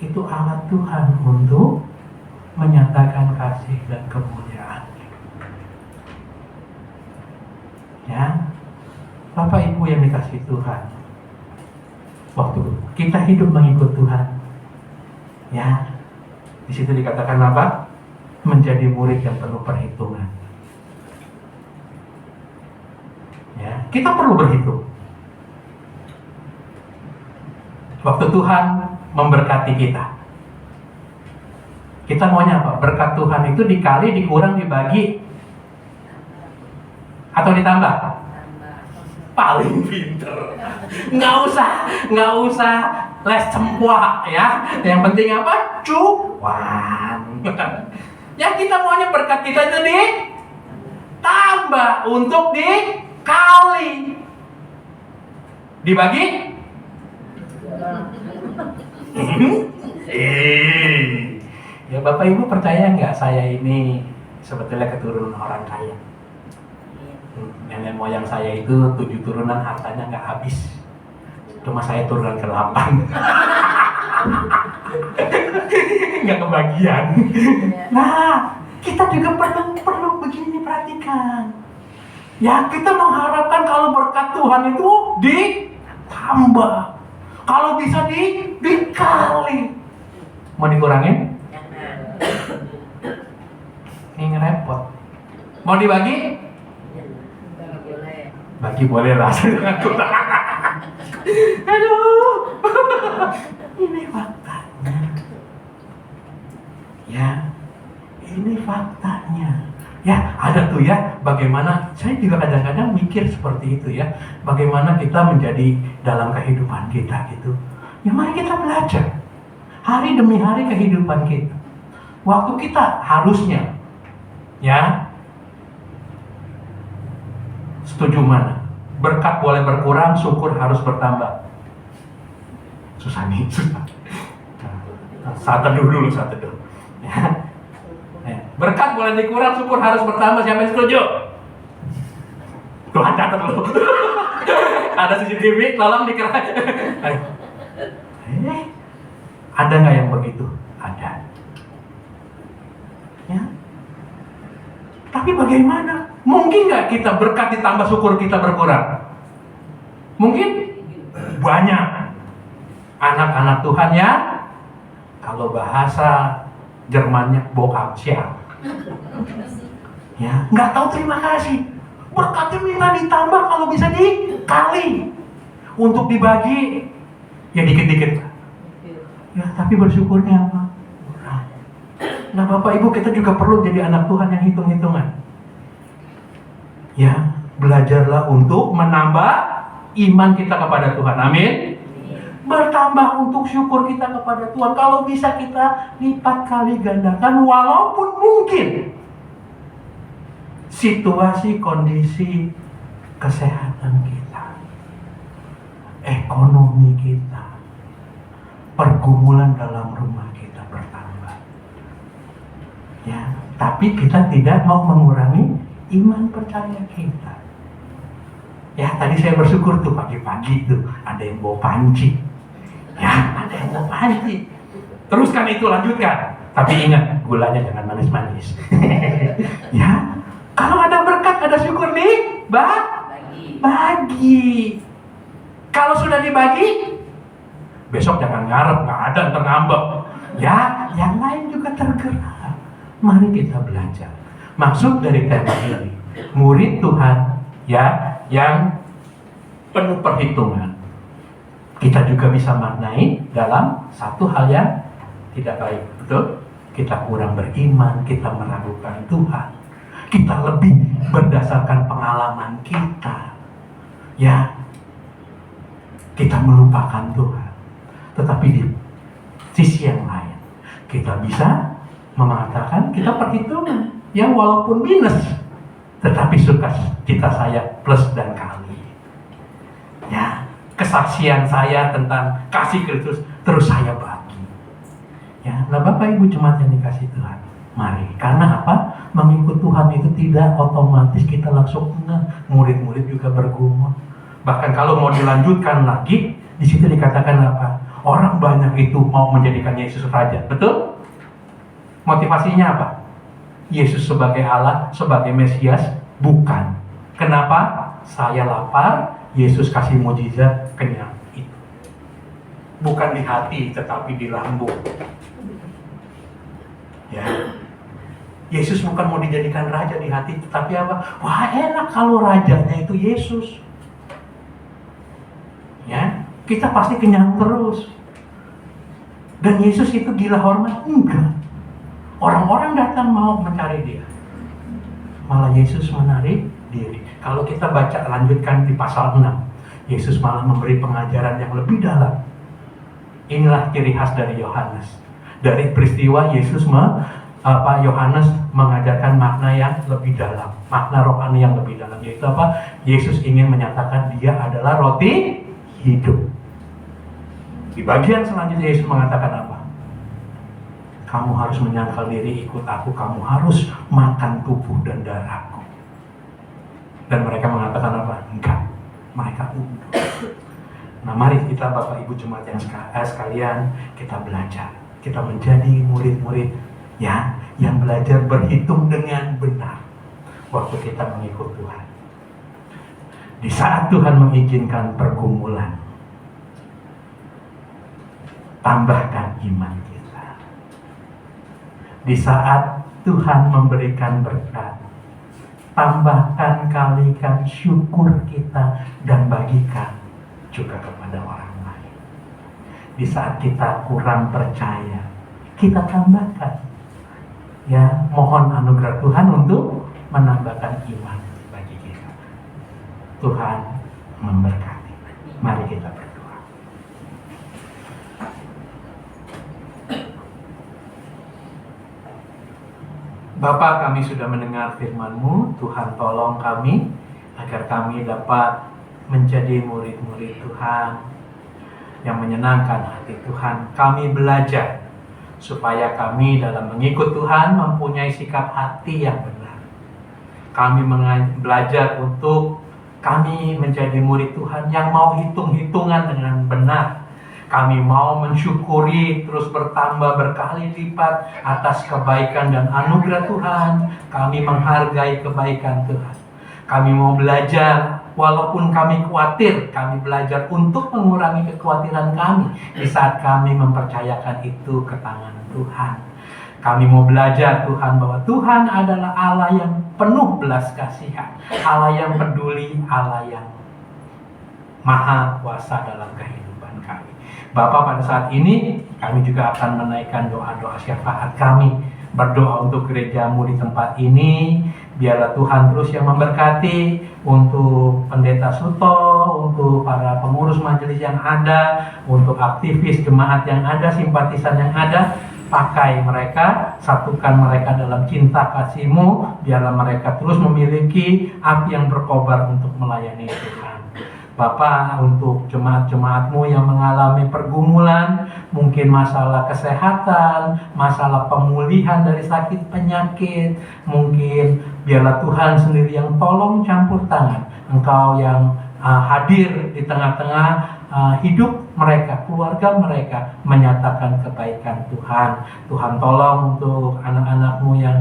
Itu alat Tuhan untuk menyatakan kasih dan kemuliaan. Ya, Bapak Ibu yang dikasihi Tuhan, waktu kita hidup mengikut Tuhan, ya, di situ dikatakan apa? Menjadi murid yang penuh perhitungan. Ya, kita perlu berhitung. Waktu Tuhan memberkati kita, kita maunya apa? Berkat Tuhan itu dikali, dikurang, dibagi, atau ditambah? Paling pinter. Nggak usah les cempua ya. Yang penting apa? Cuan. Ya, kita maunya berkat kita itu ditambah, untuk dikali, dibagi. Ya, Bapak Ibu percaya nggak saya ini sebetulnya keturunan orang kaya? Nenek moyang saya itu 7 turunan, hartanya nggak habis. Cuma saya turunan ke-8. Nggak kebagian. Nah, kita juga perlu begini, perhatikan. Ya, kita mengharapkan kalau berkat Tuhan itu ditambah. Kalau bisa dikali. Mau dikurangin? Ini ngerepot. Mau dibagi? Bagi boleh lah. Aduh. Ini faktanya. Ya, ini faktanya. Ya, ada tuh ya, bagaimana, saya juga kadang-kadang mikir seperti itu ya, bagaimana kita menjadi dalam kehidupan kita gitu. Ya, mari kita belajar. Hari demi hari kehidupan kita. Waktu kita harusnya, ya, setuju mana? Berkat boleh berkurang, syukur harus bertambah. Susah nih, susah. Saat teduh dulu. Ya. Berkat boleh dikurang, syukur harus bertambah. Siapa yang setuju? Tuhan catat dulu. Ada CCTV, tolong dikerahkan. Ada nggak yang begitu? Ada. Ya. Tapi bagaimana? Mungkin nggak kita berkat ditambah syukur kita berkurang? Mungkin banyak anak-anak Tuhan ya, kalau bahasa Jermannya Bokamsia, ya nggak tahu terima kasih. Berkatnya minta ditambah, kalau bisa dikali, untuk dibagi ya dikit-dikit. Ya tapi bersyukurnya apa? Nah Bapak Ibu, kita juga perlu jadi anak Tuhan yang hitung-hitungan. Ya, belajarlah untuk menambah iman kita kepada Tuhan. Amin. Bertambah untuk syukur kita kepada Tuhan. Kalau bisa kita lipat kali gandakan, walaupun mungkin situasi, kondisi, kesehatan kita, ekonomi kita, pergumulan dalam rumah kita bertambah. Ya, tapi kita tidak mau mengurangi iman percaya kita. Ya, tadi saya bersyukur tuh pagi-pagi tuh ada yang bawa panci. Ya, ada yang bawa panci. Teruskan itu, lanjutkan. Tapi ingat, gulanya jangan manis-manis. Ya, kalau ada berkat, ada syukur nih, bagi. Kalau sudah dibagi, besok jangan ngarep, nggak ada ntar ngambek. Ya, yang lain juga tergerak. Mari kita belajar. Maksud dari tema ini, murid Tuhan ya yang penuh perhitungan. Kita juga bisa maknai dalam satu hal yang tidak baik, betul? Kita kurang beriman, kita meragukan Tuhan. Kita lebih berdasarkan pengalaman kita. Ya, kita melupakan Tuhan. Tetapi di sisi yang lain, kita bisa mengatakan kita perhitungan. Ya walaupun minus, tetapi sukacita saya plus dan kali. Ya, kesaksian saya tentang kasih Kristus terus saya bagi. Ya, nah Bapak Ibu jemaat yang dikasih Tuhan, mari. Karena apa? Mengikut Tuhan itu tidak otomatis kita langsung murid-murid juga bergumul. Bahkan kalau mau dilanjutkan lagi, di situ dikatakan apa? Orang banyak itu mau menjadikan Yesus raja, betul? Motivasinya apa? Yesus sebagai Allah, sebagai Mesias? Bukan. Kenapa? Saya lapar, Yesus kasih mujizat, kenyang. Itu. Bukan di hati, tetapi di lambung. Ya. Yesus bukan mau dijadikan raja di hati, tetapi apa? Wah enak kalau rajanya itu Yesus. Ya, kita pasti kenyang terus. Dan Yesus itu gila hormat? Enggak. Orang-orang datang mau mencari dia. Malah Yesus menarik diri. Kalau kita baca lanjutkan di pasal 6, Yesus malah memberi pengajaran yang lebih dalam. Inilah ciri khas dari Yohanes. Dari peristiwa Yesus Yohanes mengajarkan makna yang lebih dalam, makna rohani yang lebih dalam, yaitu apa? Yesus ingin menyatakan dia adalah roti hidup. Di bagian selanjutnya Yesus mengatakan apa? Kamu harus menyangkal diri, ikut aku. Kamu harus makan tubuh dan darahku. Dan mereka mengatakan apa? Enggak. Mereka undur. Nah mari kita Bapak Ibu jemaat yang sekalian, kita belajar. Kita menjadi murid-murid ya, yang belajar berhitung dengan benar waktu kita mengikut Tuhan. Di saat Tuhan mengizinkan pergumulan, tambahkan iman kita. Di saat Tuhan memberikan berkat, tambahkan, kalikan syukur kita dan bagikan juga kepada orang lain. Di saat kita kurang percaya, kita tambahkan. Ya, mohon anugerah Tuhan untuk menambahkan iman bagi kita. Tuhan memberkati. Mari kita berdoa. Bapa, kami sudah mendengar firman-Mu. Tuhan tolong kami agar kami dapat menjadi murid-murid Tuhan yang menyenangkan hati Tuhan. Kami belajar supaya kami dalam mengikut Tuhan mempunyai sikap hati yang benar. Kami belajar untuk kami menjadi murid Tuhan yang mau hitung-hitungan dengan benar. Kami mau mensyukuri terus bertambah berkali lipat atas kebaikan dan anugerah Tuhan. Kami menghargai kebaikan Tuhan. Kami mau belajar, walaupun kami khawatir, kami belajar untuk mengurangi kekhawatiran kami di saat kami mempercayakan itu ke tangan Tuhan. Kami mau belajar Tuhan bahwa Tuhan adalah Allah yang penuh belas kasihan, Allah yang peduli, Allah yang maha kuasa dalam kehidupan kami. Bapa, pada saat ini kami juga akan menaikkan doa-doa syafaat kami, berdoa untuk gerejamu di tempat ini. Biarlah Tuhan terus yang memberkati untuk Pendeta Suto, untuk para pengurus majelis yang ada, untuk aktivis jemaat yang ada, simpatisan yang ada. Pakai mereka, satukan mereka dalam cinta kasih-Mu. Biarlah mereka terus memiliki api yang berkobar untuk melayani Tuhan. Bapa, untuk jemaat-jemaat-Mu yang mengalami pergumulan, mungkin masalah kesehatan, masalah pemulihan dari sakit penyakit, mungkin biarlah Tuhan sendiri yang tolong campur tangan. Engkau yang hadir di tengah-tengah hidup mereka, keluarga mereka, menyatakan kebaikan Tuhan. Tuhan tolong untuk anak-anak-Mu yang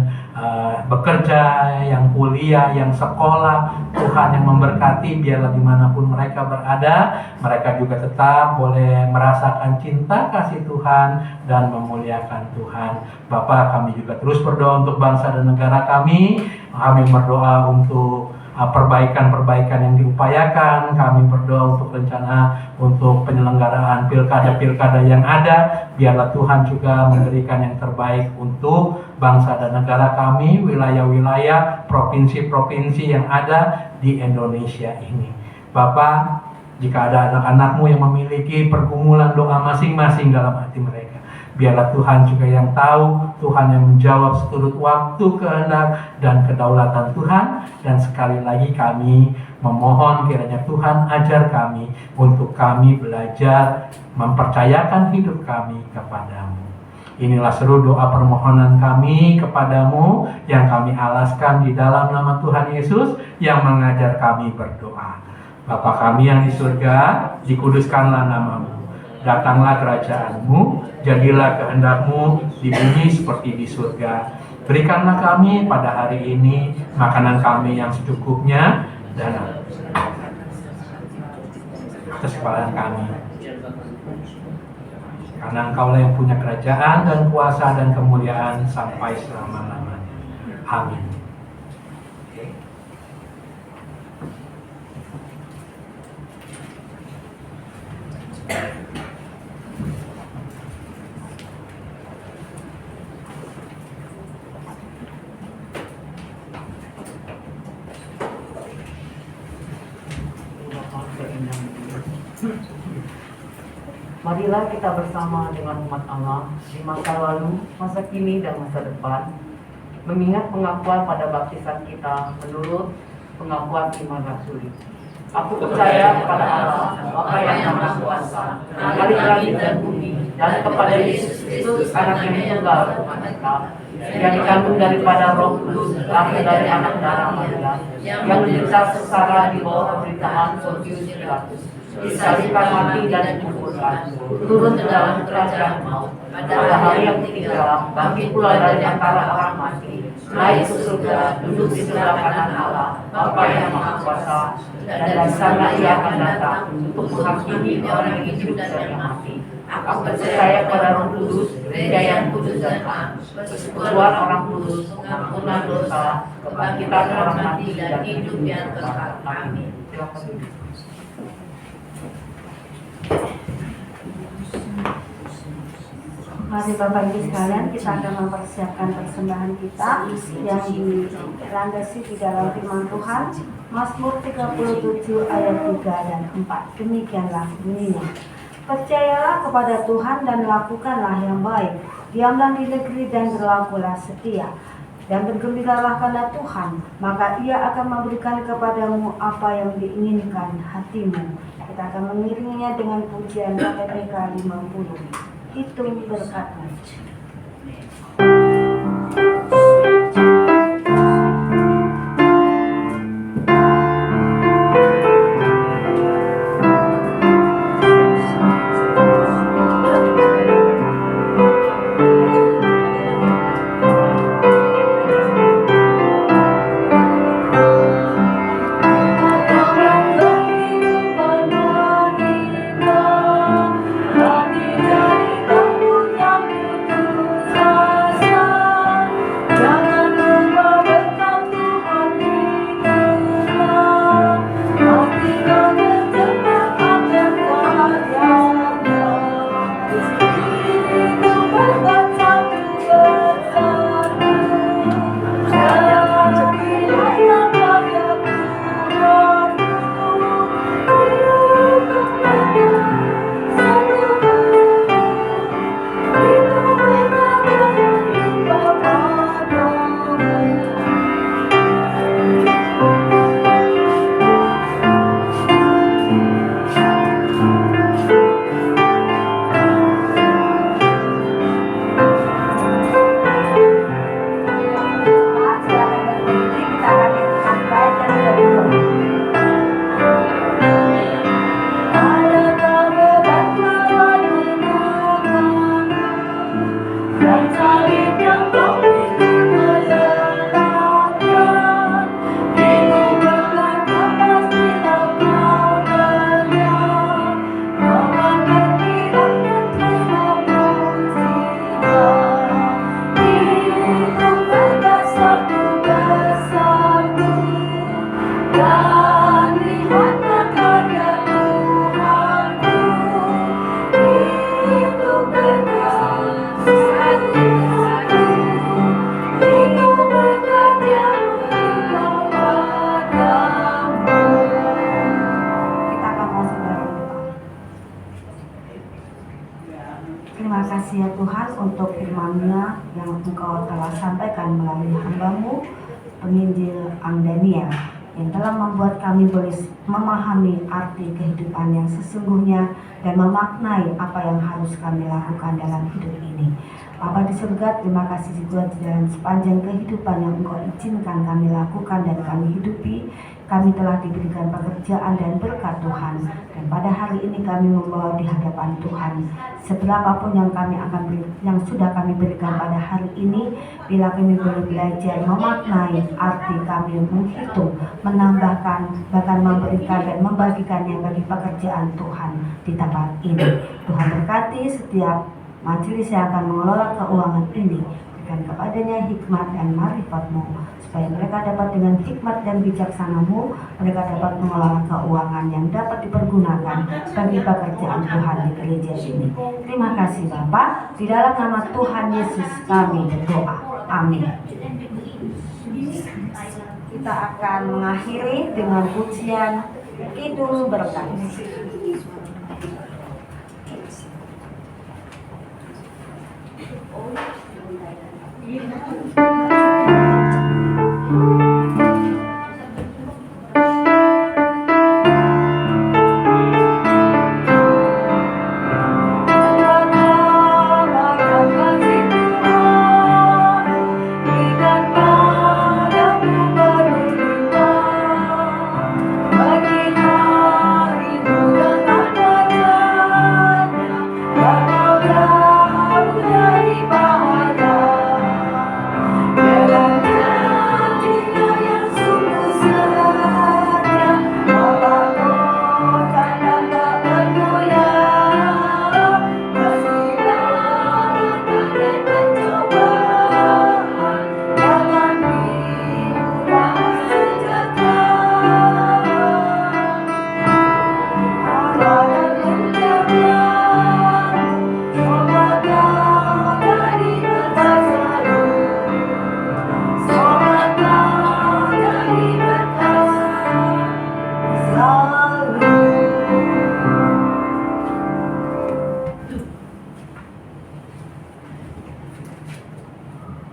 bekerja, yang kuliah, yang sekolah. Tuhan yang memberkati, biarlah dimanapun mereka berada, mereka juga tetap boleh merasakan cinta kasih Tuhan dan memuliakan Tuhan. Bapa, kami juga terus berdoa untuk bangsa dan negara kami. Kami berdoa untuk perbaikan-perbaikan yang diupayakan. Kami berdoa untuk rencana untuk penyelenggaraan pilkada-pilkada yang ada. Biarlah Tuhan juga memberikan yang terbaik untuk bangsa dan negara kami, wilayah-wilayah, provinsi-provinsi yang ada di Indonesia ini. Bapak, jika ada anak-anak-Mu yang memiliki pergumulan doa masing-masing dalam hati mereka, biarlah Tuhan juga yang tahu, Tuhan yang menjawab seturut waktu, kehendak, dan kedaulatan Tuhan. Dan sekali lagi kami memohon kiranya Tuhan ajar kami untuk kami belajar mempercayakan hidup kami kepadamu. Inilah seru doa permohonan kami kepadamu yang kami alaskan di dalam nama Tuhan Yesus yang mengajar kami berdoa. Bapa kami yang di surga, dikuduskanlah namamu. Datanglah kerajaan-Mu, jadilah kehendak-Mu di bumi seperti di surga. Berikanlah kami pada hari ini makanan kami yang secukupnya, dan kesempatan kami. Karena Engkaulah yang punya kerajaan dan kuasa dan kemuliaan sampai selama-lamanya. Amin. Marilah kita bersama dengan umat Allah di masa lalu, masa kini, dan masa depan, mengingat pengakuan pada baptisan kita menurut pengakuan iman rasuli. Aku percaya kepada Allah, Bapa yang Maha Kuasa, Menggali langit dan bumi, dan kepada Yesus Kristus, Anak yang tunggal Tuhan kita, yang dikandung daripada Roh Kudus, lahir dari anak darah Maria, yang menderita sengsara di bawah pemerintahan Pontius Pilatus, disalibkan, mati, dan dikuburkan, turun ke dalam kerajaan maut. Pada hari yang ketiga, bangkit pula dari antara orang mati, naik ke surga, duduk di sebelah kanan Allah, Bapa yang Maha Kuasa, dan dari sana Ia akan datang untuk menghakimi orang yang hidup dan yang mati. Aku percaya pada Roh Kudus, gereja yang kudus dan am, persekutuan orang kudus, pengampunan dosa, kebangkitan orang mati, dan hidup yang kekal. Amin. Mari Bapak Ibu sekalian, kita akan mempersiapkan persembahan kita yang dilandasi di dalam firman Tuhan. Mazmur 37 ayat 3 dan 4. Demikianlah bunyinya. Percayalah kepada Tuhan dan lakukanlah yang baik. Diamlah di negeri dan berlakulah setia. Dan bergembiralah karena Tuhan, maka Ia akan memberikan kepadamu apa yang diinginkan hatimu. Kita akan mengiringinya dengan pujian KPPK 50. Itu berkatnya. kasih ya Tuhan untuk firman-Nya yang Engkau telah sampaikan melalui hamba-Mu, penginjil Angdania, yang telah membuat kami boleh memahami arti kehidupan yang sesungguhnya dan memaknai apa yang harus kami lakukan dalam hidup ini. Bapa di surga, terima kasih juga di dalam sepanjang kehidupan yang Engkau izinkan kami lakukan dan kami hidupi. Kami telah diberikan pekerjaan dan berkat Tuhan, dan pada hari ini kami membawa di hadapan Tuhan seberapapun yang sudah kami berikan pada hari ini. Bila kami boleh belajar memaknai arti kami menghitung, menambahkan, bahkan memberikan dan membagikannya bagi pekerjaan Tuhan di tempat ini. Tuhan berkati setiap majelis yang akan mengelola keuangan ini, berikan kepadanya hikmat dan marifat-Mu, supaya mereka dapat dengan hikmat dan bijaksana-Mu, mereka dapat mengelola keuangan yang dapat dipergunakan bagi pekerjaan Tuhan di gereja ini. Terima kasih Bapa, di dalam nama Tuhan Yesus kami berdoa. Amin. Kita akan mengakhiri dengan pujian Kidung Berkat.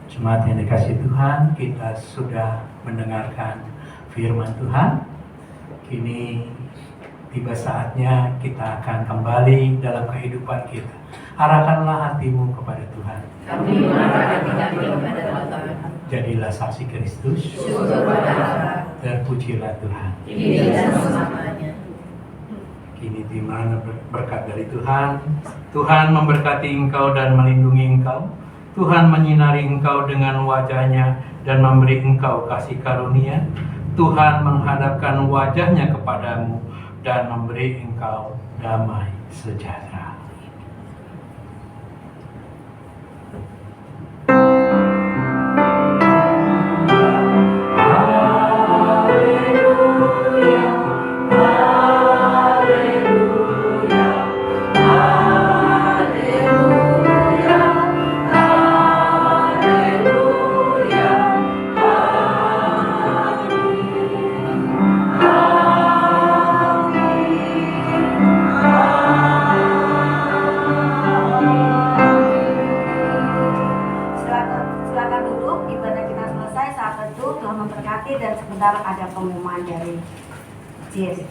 Jemaat yang dikasih Tuhan, kita sudah mendengarkan firman Tuhan. Kini tiba saatnya kita akan kembali dalam kehidupan kita. Arahkanlah hatimu kepada Tuhan. Kami mengarahkan kami kepada Tuhan. Jadilah saksi Kristus. Terpujilah Tuhan. Ini dan selamanya. Kini di mana berkat dari Tuhan. Tuhan memberkati engkau dan melindungi engkau. Tuhan menyinari engkau dengan wajah-Nya dan memberi engkau kasih karunia. Tuhan menghadapkan wajah-Nya kepadamu dan memberi engkau damai sejahtera. Dan sebentar ada pengumuman dari JS.